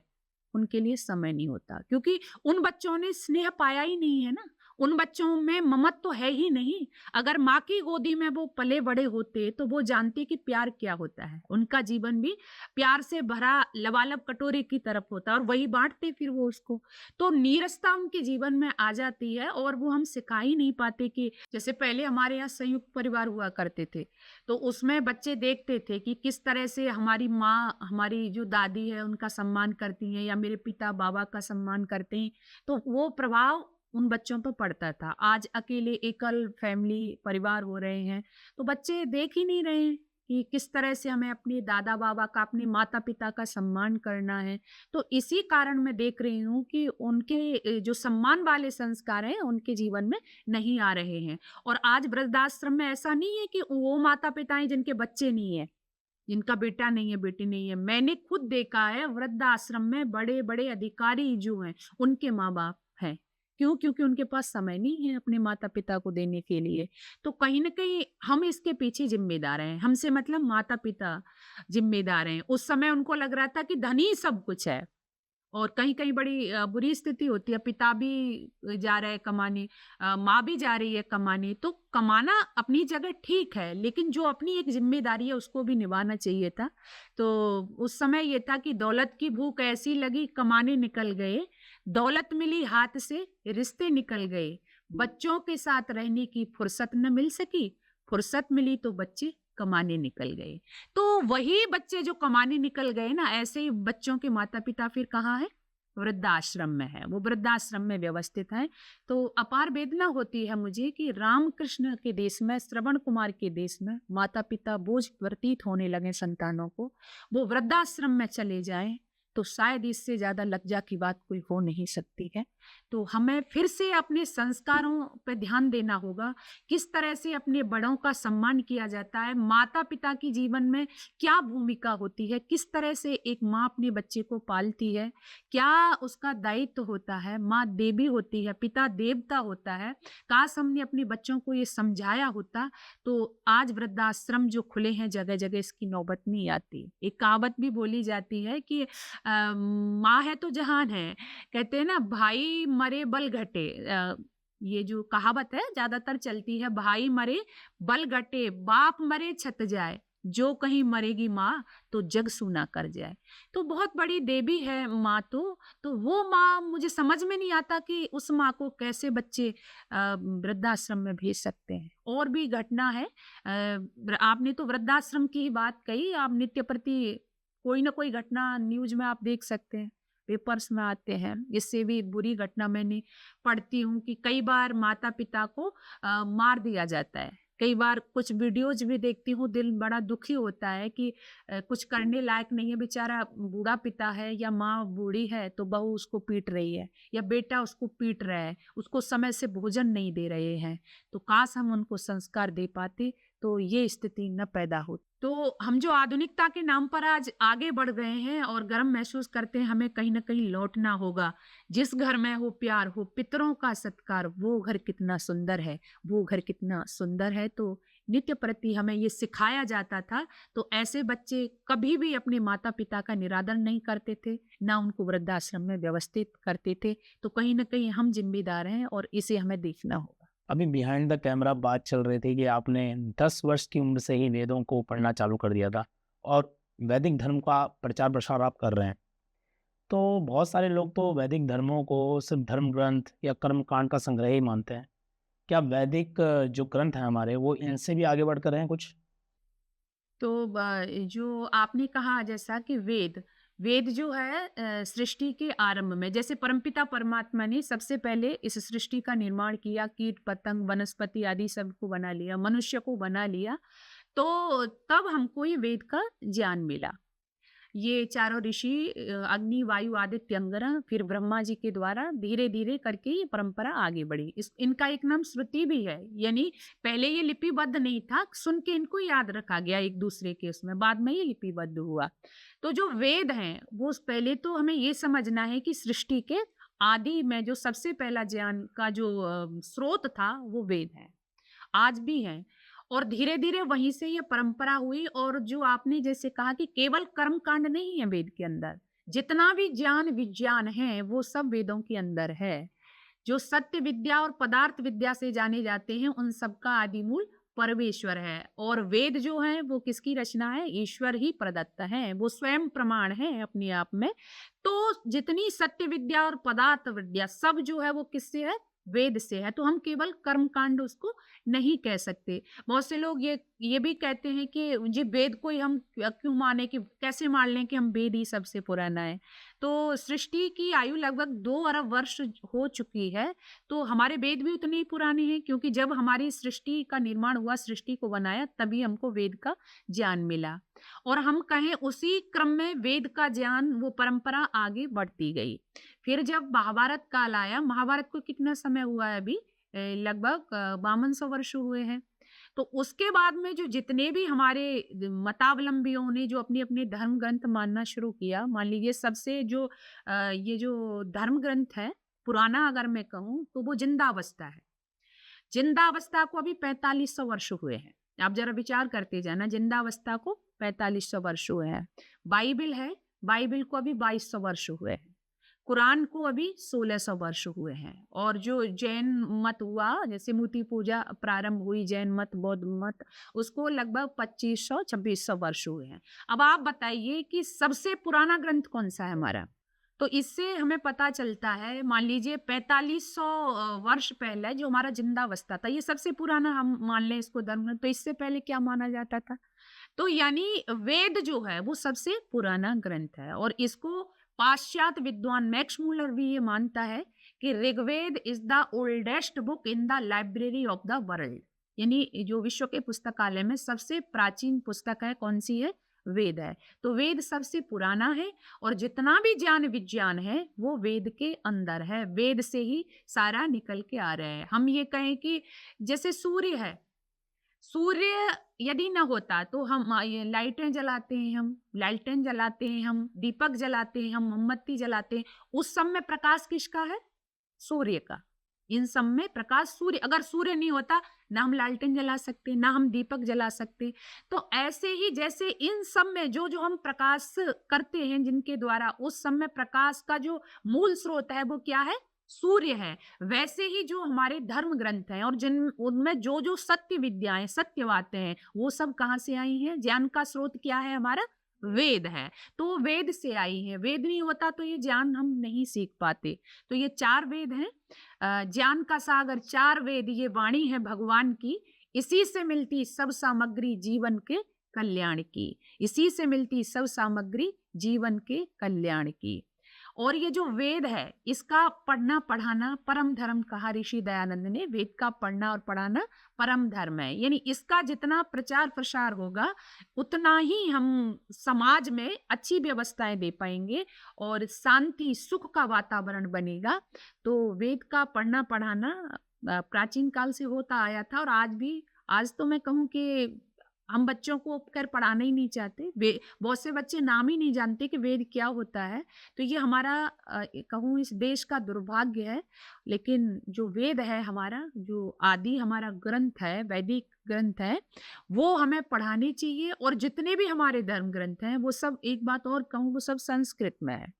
उनके लिए समय नहीं होता, क्योंकि उन बच्चों ने स्नेह पाया ही नहीं है ना, उन बच्चों में ममत्व तो है ही नहीं। अगर माँ की गोदी में वो पले बड़े होते तो वो जानते कि प्यार क्या होता है, उनका जीवन भी प्यार से भरा लबालब कटोरे की तरफ होता है और वही बांटते फिर वो उसको। तो नीरसता उनके जीवन में आ जाती है और वो हम सिखा ही नहीं पाते कि जैसे पहले हमारे यहाँ संयुक्त परिवार हुआ करते थे, तो उसमें बच्चे देखते थे कि किस तरह से हमारी माँ, हमारी जो दादी है उनका सम्मान करती हैं या मेरे पिता बाबा का सम्मान करते हैं, तो वो प्रभाव उन बच्चों पर पड़ता था। आज अकेले एकल फैमिली परिवार हो रहे हैं, तो बच्चे देख ही नहीं रहे हैं कि किस तरह से हमें अपने दादा बाबा का, अपने माता पिता का सम्मान करना है। तो इसी कारण मैं देख रही हूँ कि उनके जो सम्मान वाले संस्कार हैं उनके जीवन में नहीं आ रहे हैं। और आज वृद्धाश्रम में ऐसा नहीं है कि वो माता पिता हैं जिनके बच्चे नहीं है, जिनका बेटा नहीं है, बेटी नहीं है। मैंने खुद देखा है वृद्धाश्रम में बड़े बड़े अधिकारी जो हैं उनके माँ बाप हैं। क्यों? क्योंकि उनके पास समय नहीं है अपने माता पिता को देने के लिए। तो कहीं ना कहीं हम इसके पीछे जिम्मेदार हैं, हमसे मतलब माता पिता जिम्मेदार हैं। उस समय उनको लग रहा था कि धन ही सब कुछ है, और कहीं कहीं बड़ी बुरी स्थिति होती है, पिता भी जा रहे हैं कमाने, माँ भी जा रही है कमाने। तो कमाना अपनी जगह ठीक है, लेकिन जो अपनी एक जिम्मेदारी है उसको भी निभाना चाहिए था। तो उस समय ये था कि दौलत की भूख ऐसी लगी, कमाने निकल गए, दौलत मिली हाथ से, रिश्ते निकल गए, बच्चों के साथ रहने की फुर्सत न मिल सकी, फुर्सत मिली तो बच्चे कमाने निकल गए। तो वही बच्चे जो कमाने निकल गए ना, ऐसे ही बच्चों के माता पिता फिर कहाँ है? वृद्धाश्रम में है, वो वृद्धाश्रम में व्यवस्थित है। तो अपार वेदना होती है मुझे कि रामकृष्ण के देश में, श्रवण कुमार के देश में माता पिता बोझ प्रतीत होने लगे संतानों को, वो वृद्धाश्रम में चले जाएं, तो शायद इससे ज्यादा लज्जा की बात कोई हो नहीं सकती है। तो हमें फिर से अपने संस्कारों पर ध्यान देना होगा, किस तरह से अपने बड़ों का सम्मान किया जाता है, माता पिता की जीवन में क्या भूमिका होती है, किस तरह से एक माँ अपने बच्चे को पालती है, क्या उसका दायित्व होता है। माँ देवी होती है, पिता देवता होता है। काश हमने अपने बच्चों को ये समझाया होता तो आज वृद्धाश्रम जो खुले हैं जगह जगह, इसकी नौबत नहीं आती। एक कहावत भी बोली जाती है कि माँ है तो जहान है, कहते हैं ना, भाई मरे बल घटे। ये जो कहावत है ज्यादातर चलती है, भाई मरे बल घटे, बाप मरे छत जाए, जो कहीं मरेगी माँ तो जग सूना कर जाए। तो बहुत बड़ी देवी है माँ। तो वो माँ, मुझे समझ में नहीं आता कि उस माँ को कैसे बच्चे वृद्धाश्रम में भेज सकते हैं। और भी घटना है, आपने तो वृद्धाश्रम की ही बात कही, आप नित्य प्रति कोई ना कोई घटना न्यूज में आप देख सकते हैं, पेपर्स में आते हैं। इससे भी बुरी घटना मैंने पढ़ती हूँ कि कई बार माता पिता को मार दिया जाता है। कई बार कुछ वीडियोज भी देखती हूँ, दिल बड़ा दुखी होता है कि कुछ करने लायक नहीं है, बेचारा बूढ़ा पिता है या माँ बूढ़ी है तो बहू उसको पीट रही है या बेटा उसको पीट रहा है, उसको समय से भोजन नहीं दे रहे हैं। तो काश हम उनको संस्कार दे पाते तो ये स्थिति न पैदा हो। तो हम जो आधुनिकता के नाम पर आज आगे बढ़ गए हैं और गर्व महसूस करते हैं, हमें कहीं ना कहीं लौटना होगा। जिस घर में हो प्यार, हो पितरों का सत्कार, वो घर कितना सुंदर है, वो घर कितना सुंदर है। तो नित्य प्रति हमें ये सिखाया जाता था, तो ऐसे बच्चे कभी भी अपने माता पिता का निरादर नहीं करते थे, ना उनको वृद्धाश्रम में व्यवस्थित करते थे। तो कहीं ना कहीं हम जिम्मेदार हैं और इसे हमें देखना होगा। अभी बिहाइंड द कैमरा बात चल रही थी कि आपने 10 वर्ष की उम्र से ही वेदों को पढ़ना चालू कर दिया था और वैदिक धर्म का प्रचार प्रसार आप कर रहे हैं। तो बहुत सारे लोग तो वैदिक धर्मों को सिर्फ धर्म ग्रंथ या कर्म कांड का संग्रह ही मानते हैं। क्या वैदिक जो ग्रंथ हैं हमारे, वो इनसे भी आगे बढ़कर हैं कुछ? तो जो आपने कहा जैसा कि वेद जो है सृष्टि के आरंभ में, जैसे परमपिता परमात्मा ने सबसे पहले इस सृष्टि का निर्माण किया, कीट पतंग वनस्पति आदि सबको बना लिया, मनुष्य को बना लिया, तो तब हमको ये वेद का ज्ञान मिला। ये चारों ऋषि अग्नि वायु आदित्य अंगिरा फिर ब्रह्मा जी के द्वारा धीरे धीरे करके ये परंपरा आगे बढ़ी। इनका एक नाम श्रुति भी है, यानी पहले ये लिपिबद्ध नहीं था, सुन के इनको याद रखा गया एक दूसरे के उसमें, बाद में ये लिपिबद्ध हुआ। तो जो वेद हैं वो पहले तो हमें ये समझना है कि सृष्टि के आदि में जो सबसे पहला ज्ञान का जो स्रोत था वो वेद है, आज भी है। और धीरे धीरे वहीं से ये परंपरा हुई। और जो आपने जैसे कहा कि केवल कर्म कांड नहीं है वेद के अंदर, जितना भी ज्ञान विज्ञान है वो सब वेदों के अंदर है। जो सत्य विद्या और पदार्थ विद्या से जाने जाते हैं उन सबका आदि मूल परमेश्वर है। और वेद जो है वो किसकी रचना है? ईश्वर ही प्रदत्त है, वो स्वयं प्रमाण है अपने आप में। तो जितनी सत्य विद्या और पदार्थ विद्या सब जो है वो किससे है? वेद से है। तो हम केवल कर्म कांड उसको नहीं कह सकते। बहुत से लोग ये भी कहते हैं कि जी वेद को ही हम क्यों माने, कि कैसे मान लें कि हम वेद ही सबसे पुराना है। तो सृष्टि की आयु लगभग 2 अरब वर्ष हो चुकी है, तो हमारे वेद भी उतने ही पुराने हैं, क्योंकि जब हमारी सृष्टि का निर्माण हुआ, सृष्टि को बनाया, तभी हमको वेद का ज्ञान मिला। और हम कहें उसी क्रम में वेद का ज्ञान वो परंपरा आगे बढ़ती गई। फिर जब महाभारत काल आया, महाभारत को कितना समय हुआ है अभी? लगभग 5200 वर्ष हुए हैं। तो उसके बाद में जो जितने भी हमारे मतावलंबियों ने जो अपने अपने धर्म ग्रंथ मानना शुरू किया, मान लीजिए सबसे जो ये जो धर्म ग्रंथ है पुराना अगर मैं कहूँ तो वो जिंदावस्था है। जिंदावस्था को अभी 4500 वर्ष हुए हैं। आप जरा विचार करते जाना, जिंदावस्था को 4500 वर्ष हुए हैं। बाइबिल है, बाइबिल को अभी 2200 वर्ष हुए हैं। कुरान को अभी 1600 वर्ष हुए हैं। और जो जैन मत हुआ, जैसे मूर्ति पूजा प्रारंभ हुई, जैन मत बौद्ध मत, उसको लगभग 2500-2600 वर्ष हुए हैं। अब आप बताइए कि सबसे पुराना ग्रंथ कौन सा है हमारा? तो इससे हमें पता चलता है, मान लीजिए 4500 वर्ष पहले जो हमारा जिंदावस्था था, ये सबसे पुराना हम मान लें इसको धर्म ग्रंथ। तो इससे पहले क्या माना जाता था? तो यानी वेद जो है वो सबसे पुराना ग्रंथ है। और इसको पाश्चात्य विद्वान मैक्स मूलर भी ये मानता है कि Rigveda is the oldest book in the library of the world, यानी जो विश्व के पुस्तकालय में सबसे प्राचीन पुस्तक है, कौन सी है? वेद है। तो वेद सबसे पुराना है और जितना भी ज्ञान विज्ञान है वो वेद के अंदर है, वेद से ही सारा निकल के आ रहा है। हम ये कहें कि जैसे सूर्य है, सूर्य यदि न होता तो हम ये लाइटें जलाते हैं, हम लालटेन जलाते हैं, हम दीपक जलाते हैं, हम मोमबत्ती जलाते हैं, उस सब में प्रकाश किसका है? सूर्य का। इन सब में प्रकाश सूर्य, अगर सूर्य नहीं होता ना हम लालटेन जला सकते, ना हम दीपक जला सकते। तो ऐसे ही जैसे इन सब में जो जो हम प्रकाश करते हैं जिनके द्वारा, उस सब में प्रकाश का जो मूल स्रोत है वो क्या है? सूर्य है। वैसे ही जो हमारे धर्म ग्रंथ हैं और जिन उनमें जो जो सत्य विद्याएं, सत्य बातें हैं, वो सब कहाँ से आई हैं? ज्ञान का स्रोत क्या है हमारा? वेद है। तो वेद से आई है। वेद नहीं होता तो ये ज्ञान हम नहीं सीख पाते। तो ये 4 वेद हैं, ज्ञान का सागर 4 वेद, ये वाणी है भगवान की। इसी से मिलती सब सामग्री जीवन के कल्याण की, इसी से मिलती सब सामग्री जीवन के कल्याण की। और ये जो वेद है इसका पढ़ना पढ़ाना परम धर्म कहा ऋषि दयानंद ने। वेद का पढ़ना और पढ़ाना परम धर्म है, यानी इसका जितना प्रचार प्रसार होगा उतना ही हम समाज में अच्छी व्यवस्थाएं दे पाएंगे और शांति सुख का वातावरण बनेगा। तो वेद का पढ़ना पढ़ाना प्राचीन काल से होता आया था और आज भी। आज तो मैं कहूँ कि हम बच्चों को कर पढ़ाना ही नहीं चाहते। बहुत से बच्चे नाम ही नहीं जानते कि वेद क्या होता है। तो ये हमारा कहूँ इस देश का दुर्भाग्य है। लेकिन जो वेद है हमारा, जो आदि हमारा ग्रंथ है, वैदिक ग्रंथ है, वो हमें पढ़ाने चाहिए। और जितने भी हमारे धर्म ग्रंथ हैं वो सब, एक बात और कहूँ, वो सब संस्कृत में है।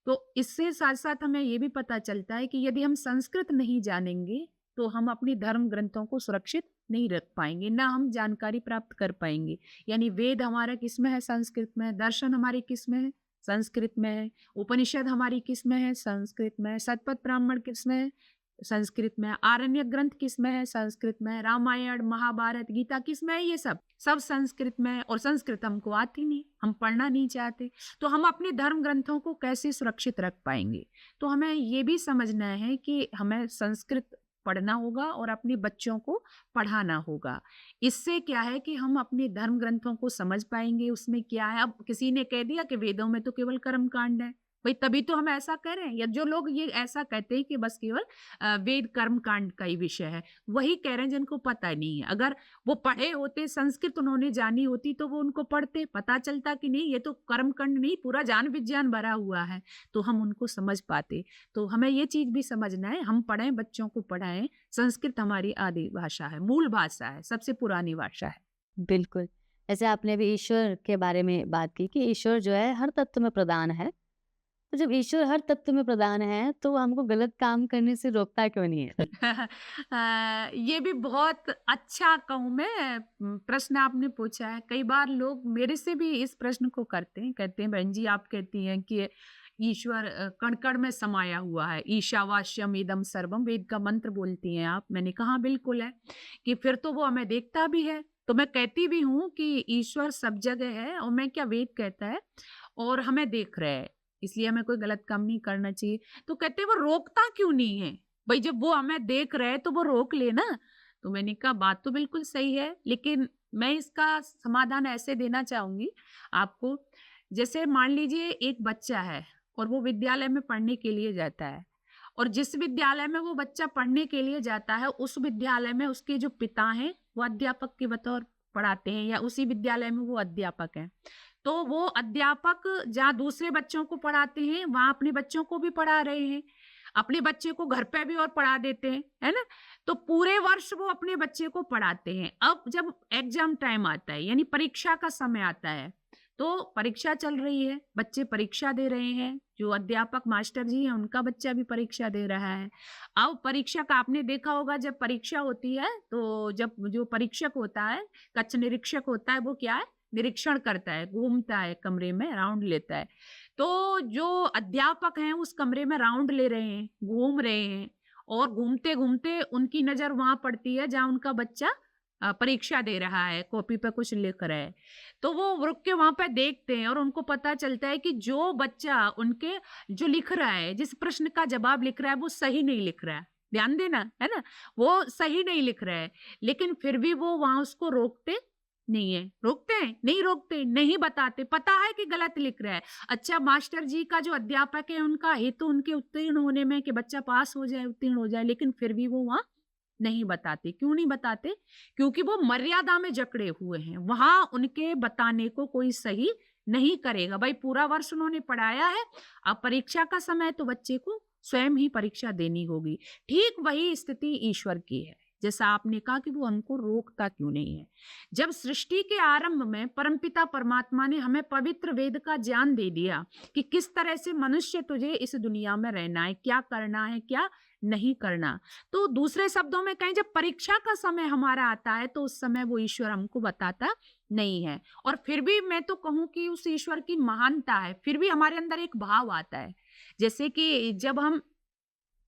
तो इससे साथ साथ हमें ये भी पता चलता है कि यदि हम संस्कृत नहीं जानेंगे तो हम अपने धर्म ग्रंथों को सुरक्षित नहीं रख पाएंगे, ना हम जानकारी प्राप्त कर पाएंगे। यानी वेद हमारा किस में है? संस्कृत में। दर्शन हमारी किस में है? संस्कृत में है। उपनिषद हमारी किस में है? संस्कृत में है। शतपथ ब्राह्मण किस में है? संस्कृत में। आरण्य ग्रंथ किस में है? संस्कृत में। रामायण महाभारत गीता किस में है? ये सब संस्कृत में है। और संस्कृत हमको आती नहीं, हम पढ़ना नहीं चाहते। तो हम अपने धर्म ग्रंथों को कैसे सुरक्षित रख पाएंगे? तो हमें ये भी समझना है कि हमें संस्कृत पढ़ना होगा और अपने बच्चों को पढ़ाना होगा। इससे क्या है कि हम अपने धर्म ग्रंथों को समझ पाएंगे उसमें क्या है। अब किसी ने कह दिया कि वेदों में तो केवल कर्म कांड है, भाई तभी तो हम ऐसा कह रहे हैं। या जो लोग ये ऐसा कहते हैं कि बस केवल वेद कर्म कांड का ही विषय है, वही कह रहे हैं जिनको पता नहीं है। अगर वो पढ़े होते, संस्कृत उन्होंने जानी होती, तो वो उनको पढ़ते, पता चलता कि नहीं ये तो कर्म कांड नहीं, पूरा ज्ञान विज्ञान भरा हुआ है, तो हम उनको समझ पाते। तो हमें ये चीज भी समझना है, हम पढ़ें, बच्चों को पढ़ाएं। संस्कृत हमारी आदि भाषा है, मूल भाषा है, सबसे पुरानी भाषा है। बिल्कुल। जैसे आपने अभी ईश्वर के बारे में बात की कि ईश्वर जो है हर तत्व में प्रधान है। तो जब ईश्वर हर तत्व में प्रधान है तो वो हमको गलत काम करने से रोकता क्यों नहीं है? ये भी बहुत अच्छा कहूँ मैं प्रश्न आपने पूछा है। कई बार लोग मेरे से भी इस प्रश्न को करते हैं, कहते हैं बहन जी आप कहती हैं कि ईश्वर कण कण में समाया हुआ है, ईशावास्यम इदम सर्वम, वेद का मंत्र बोलती हैं आप। मैंने कहा बिल्कुल है, कि फिर तो वो हमें देखता भी है। तो मैं कहती भी हूँ कि ईश्वर सब जगह है, और मैं क्या, वेद कहता है और हमें देख रहा है, इसलिए हमें कोई गलत काम नहीं करना चाहिए। तो कहते हैं वो रोकता क्यों नहीं है? भाई जब वो हमें देख रहे हैं तो वो रोक ले ना। तो मैंने कहा बात तो बिल्कुल सही है, लेकिन मैं इसका समाधान ऐसे देना चाहूंगी आपको। जैसे मान लीजिए एक बच्चा है और वो विद्यालय में पढ़ने के लिए जाता है, और जिस विद्यालय में वो बच्चा पढ़ने के लिए जाता है उस विद्यालय में उसके जो पिता हैं वो अध्यापक के बतौर पढ़ाते हैं, या उसी विद्यालय में वो अध्यापक हैं। तो वो अध्यापक जहाँ दूसरे बच्चों को पढ़ाते हैं वहां अपने बच्चों को भी पढ़ा रहे हैं, अपने बच्चे को घर पे भी और पढ़ा देते हैं, है ना। तो पूरे वर्ष वो अपने बच्चे को पढ़ाते हैं। अब जब एग्जाम टाइम आता है, यानी परीक्षा का समय आता है, तो परीक्षा चल रही है, बच्चे परीक्षा दे रहे हैं, जो अध्यापक मास्टर जी हैं उनका बच्चा भी परीक्षा दे रहा है। अब परीक्षा का आपने देखा होगा, जब परीक्षा होती है तो जब जो परीक्षक होता है, कक्ष निरीक्षक होता है, वो क्या है, निरीक्षण करता है, घूमता है कमरे में, राउंड लेता है। तो जो अध्यापक हैं उस कमरे में राउंड ले रहे हैं, घूम रहे हैं, और घूमते घूमते उनकी नजर वहां पड़ती है जहां उनका बच्चा परीक्षा दे रहा है, कॉपी पे कुछ लिख रहा है। तो वो रुक के वहां पे देखते हैं और उनको पता चलता है कि जो बच्चा उनके जो लिख रहा है, जिस प्रश्न का जवाब लिख रहा है, वो सही नहीं लिख रहा है। ध्यान देना, है ना, वो सही नहीं लिख रहा है, लेकिन फिर भी वो वहां उसको रोकते नहीं है। रोकते हैं? नहीं रोकते, नहीं बताते, पता है कि गलत लिख रहा है। अच्छा, मास्टर जी का जो अध्यापक है उनका हेतु उनके उत्तीर्ण होने में कि बच्चा पास हो जाए, उत्तीर्ण हो जाए, लेकिन फिर भी वो वहां नहीं बताते। क्यों नहीं बताते? क्योंकि वो मर्यादा में जकड़े हुए हैं, वहां उनके बताने को कोई सही नहीं करेगा। भाई पूरा वर्ष उन्होंने पढ़ाया है, अब परीक्षा का समय तो बच्चे को स्वयं ही परीक्षा देनी होगी। ठीक वही स्थिति ईश्वर की है। जैसा आपने कहा कि वो हमको रोकता क्यों नहीं है। जब सृष्टि के आरंभ में परमपिता परमात्मा ने हमें पवित्र वेद का ज्ञान दे दिया कि किस तरह से मनुष्य तुझे इस दुनिया में रहना है, क्या करना है, क्या नहीं करना, तो दूसरे शब्दों में कहें, जब परीक्षा का समय हमारा आता है तो उस समय वो ईश्वर हमको बताता नहीं है। और फिर भी मैं तो कहूं कि उस ईश्वर की महानता है, फिर भी हमारे अंदर एक भाव आता है। जैसे कि जब हम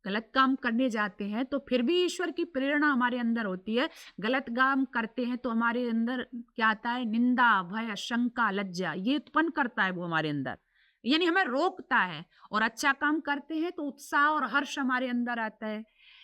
गलत काम करने जाते हैं तो फिर भी ईश्वर की प्रेरणा हमारे अंदर होती है। गलत काम करते हैं तो हमारे अंदर क्या आता है, निंदा, भय, शंका, लज्जा, ये उत्पन्न करता है वो हमारे अंदर, यानी हमें रोकता है। और अच्छा काम करते हैं तो उत्साह और हर्ष हमारे अंदर आता है।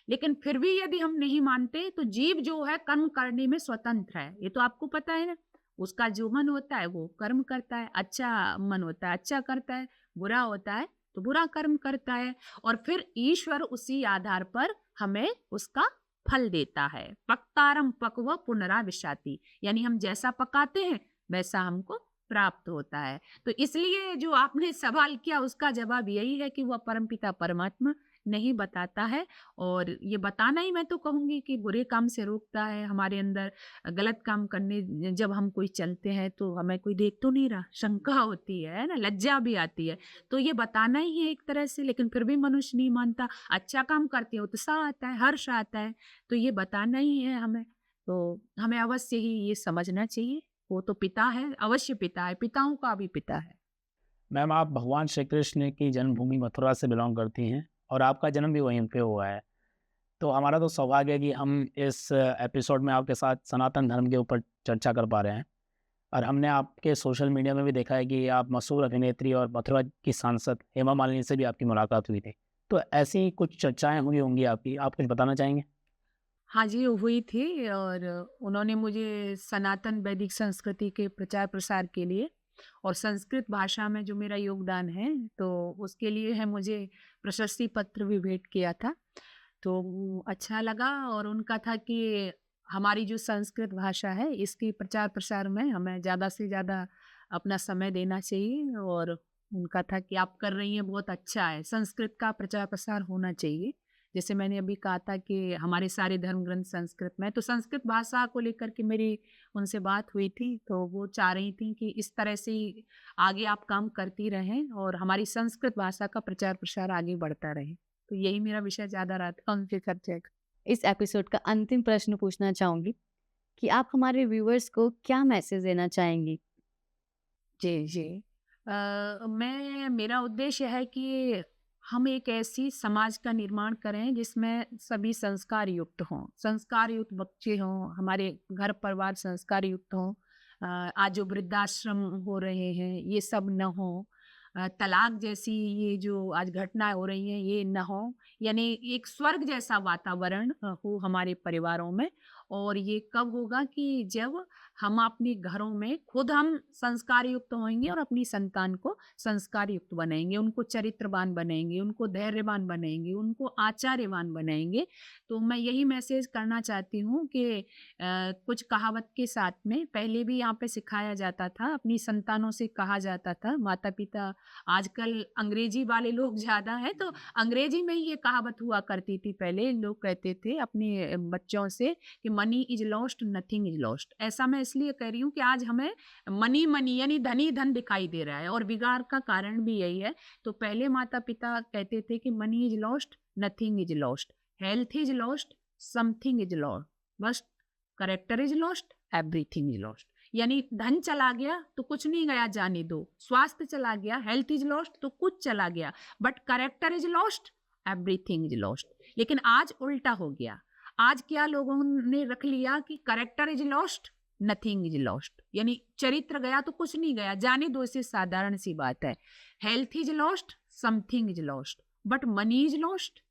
लेकिन फिर भी यदि हम नहीं मानते तो जीव जो है कर्म करने में स्वतंत्र है, ये तो आपको पता है ना। उसका जो मन होता है वो कर्म करता है, अच्छा मन होता है अच्छा करता है, बुरा होता है तो बुरा कर्म करता है। और फिर ईश्वर उसी आधार पर हमें उसका फल देता है। पक्तारम पक्व पुनराविशाति, यानी हम जैसा पकाते हैं वैसा हमको प्राप्त होता है। तो इसलिए जो आपने सवाल किया उसका जवाब यही है कि वह परमपिता परमात्मा नहीं बताता है। और ये बताना ही मैं तो कहूंगी कि बुरे काम से रोकता है। हमारे अंदर गलत काम करने जब हम कोई चलते हैं तो हमें कोई देख तो नहीं रहा, शंका होती है ना, लज्जा भी आती है, तो ये बताना ही है एक तरह से। लेकिन फिर भी मनुष्य नहीं मानता। अच्छा काम करते हैं उत्साह आता है, हर्ष आता है, तो ये बताना ही है हमें। तो हमें अवश्य ही ये समझना चाहिए, वो तो पिता है, अवश्य पिता है, पिताओं का भी पिता है। मैम, आप भगवान श्री कृष्ण की जन्मभूमि मथुरा से बिलोंग करती हैं और आपका जन्म भी वहीं पे हुआ है। तो हमारा तो सौभाग्य है कि हम इस एपिसोड में आपके साथ सनातन धर्म के ऊपर चर्चा कर पा रहे हैं। और हमने आपके सोशल मीडिया में भी देखा है कि आप मशहूर अभिनेत्री और मथुरा की सांसद हेमा मालिनी से भी आपकी मुलाकात हुई थी। तो ऐसी कुछ चर्चाएं हुई होंगी आपकी, आप कुछ बताना चाहेंगे? हाँ जी, वो हुई थी और उन्होंने मुझे सनातन वैदिक संस्कृति के प्रचार प्रसार के लिए और संस्कृत भाषा में जो मेरा योगदान है, तो उसके लिए है मुझे प्रशस्ति पत्र भी भेंट किया था। तो अच्छा लगा और उनका था कि हमारी जो संस्कृत भाषा है, इसकी प्रचार प्रसार में हमें ज़्यादा से ज़्यादा अपना समय देना चाहिए और उनका था कि आप कर रही हैं बहुत अच्छा है, संस्कृत का प्रचार प्रसार होना चाहिए। जैसे मैंने अभी कहा था कि हमारे सारे धर्म ग्रंथ संस्कृत में, तो संस्कृत भाषा को लेकर के मेरी उनसे बात हुई थी, तो वो चाह रही थी कि इस तरह से ही आगे आप काम करती रहें और हमारी संस्कृत भाषा का प्रचार प्रसार आगे बढ़ता रहे। तो यही मेरा विषय ज़्यादा रहा था उनके सब्जेक्ट। इस एपिसोड का अंतिम प्रश्न पूछना चाहूंगी कि आप हमारे व्यूअर्स को क्या मैसेज देना चाहेंगी? जी। मेरा उद्देश्य है कि हम एक ऐसी समाज का निर्माण करें जिसमें सभी संस्कार युक्त हों, संस्कार युक्त बच्चे हों, हमारे घर परिवार संस्कार युक्त हों। आज जो वृद्धाश्रम हो रहे हैं ये सब न हो, तलाक जैसी ये जो आज घटनाएं हो रही हैं ये न हो, यानी एक स्वर्ग जैसा वातावरण हो हमारे परिवारों में। और ये कब होगा कि जब हम अपने घरों में खुद हम संस्कार युक्त होंगे और अपनी संतान को संस्कार युक्त बनाएंगे, उनको चरित्रवान बनाएंगे, उनको धैर्यवान बनाएंगे, उनको आचार्यवान बनाएंगे। तो मैं यही मैसेज करना चाहती हूँ कि कुछ कहावत के साथ में पहले भी यहाँ पे सिखाया जाता था, अपनी संतानों से कहा जाता था, माता पिता आजकल अंग्रेजी वाले लोग ज़्यादा हैं तो अंग्रेजी में ही ये कहावत हुआ करती थी। पहले लोग कहते थे अपने बच्चों से कि money is lost nothing is lost. ऐसा मैं इसलिए कह रही हूँ कि आज हमें मनी मनी यानी धन ही धन दिखाई दे रहा है और बिगाड़ का कारण भी यही है। तो पहले माता पिता कहते थे कि money is lost nothing is lost, health is lost something is lost, बस character is lost everything is lost. यानी धन चला गया तो कुछ नहीं गया जाने दो, स्वास्थ्य चला गया हेल्थ इज लॉस्ट तो कुछ चला गया, but character is lost everything is lost. लेकिन आज उल्टा हो गया, आज क्या लोगों ने रख लिया कि character is lost nothing is lost, यानी चरित्र गया तो कुछ नहीं गया जाने दो, इससे साधारण सी बात है। Health is lost something is lost, but money is lost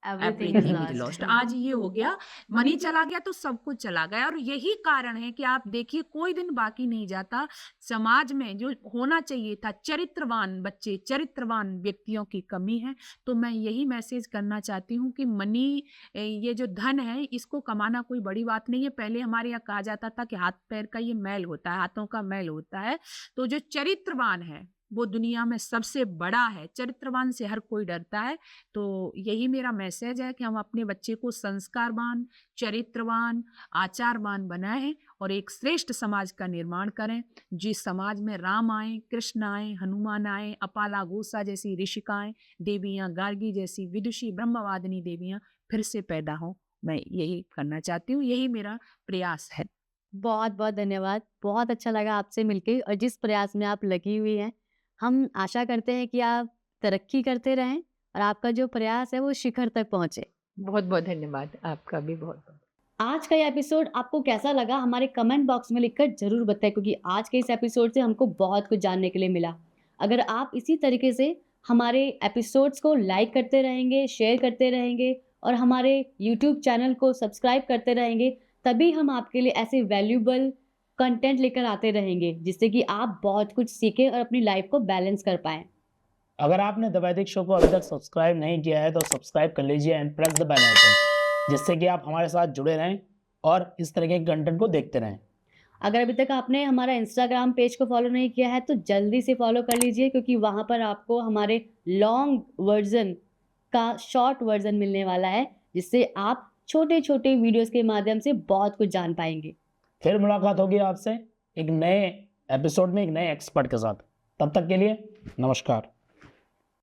everything everything is lost. आज ये हो गया, मनी चला गया तो सब कुछ चला गया। और यही कारण है कि आप देखिए कोई दिन बाकी नहीं जाता समाज में जो होना चाहिए था चरित्रवान बच्चे, चरित्रवान व्यक्तियों की कमी है। तो मैं यही मैसेज करना चाहती हूँ कि मनी, ये जो धन है इसको कमाना कोई बड़ी बात नहीं है। पहले हमारे यहाँ कहा जाता था कि हाथ पैर का ये मैल होता है, हाथों का मैल होता है। तो जो चरित्रवान है वो दुनिया में सबसे बड़ा है, चरित्रवान से हर कोई डरता है। तो यही मेरा मैसेज है कि हम अपने बच्चे को संस्कारवान, चरित्रवान, आचारवान बनाएं और एक श्रेष्ठ समाज का निर्माण करें, जिस समाज में राम आए, कृष्ण आए, हनुमान आए, अपाला गोसा जैसी ऋषिकाएं, देवियां, गार्गी जैसी विदुषी ब्रह्मवादिनी देवियां फिर से पैदा हों। मैं यही करना चाहती हूँ, यही मेरा प्रयास है। बहुत बहुत धन्यवाद, बहुत अच्छा लगा आपसे मिलके और जिस प्रयास में आप लगी हुई हैं, हम आशा करते हैं कि आप तरक्की करते रहें और आपका जो प्रयास है वो शिखर तक पहुंचे। बहुत बहुत धन्यवाद, आपका भी बहुत बहुत। आज का ये एपिसोड आपको कैसा लगा हमारे कमेंट बॉक्स में लिखकर जरूर बताएं, क्योंकि आज के इस एपिसोड से हमको बहुत कुछ जानने के लिए मिला। अगर आप इसी तरीके से हमारे एपिसोड्स को लाइक करते रहेंगे, शेयर करते रहेंगे और हमारे यूट्यूब चैनल को सब्सक्राइब करते रहेंगे, तभी हम आपके लिए ऐसे वैल्यूबल कंटेंट लेकर आते रहेंगे जिससे कि आप बहुत कुछ सीखें और अपनी लाइफ को बैलेंस कर पाएं। अगर आपने द वैदिक शो को अभी तक सब्सक्राइब नहीं किया है तो सब्सक्राइब कर लीजिए and press the bell icon, जिससे कि आप हमारे साथ जुड़े रहें और इस तरह के कंटेंट को देखते रहें। अगर अभी तक आपने हमारा इंस्टाग्राम पेज को फॉलो नहीं किया है तो जल्दी से फॉलो कर लीजिए, क्योंकि वहाँ पर आपको हमारे लॉन्ग वर्जन का शॉर्ट वर्जन मिलने वाला है, जिससे आप छोटे छोटे वीडियोस के माध्यम से बहुत कुछ जान पाएंगे। फिर मुलाकात होगी आपसे एक नए एपिसोड में एक नए एक्सपर्ट के साथ। तब तक के लिए नमस्कार।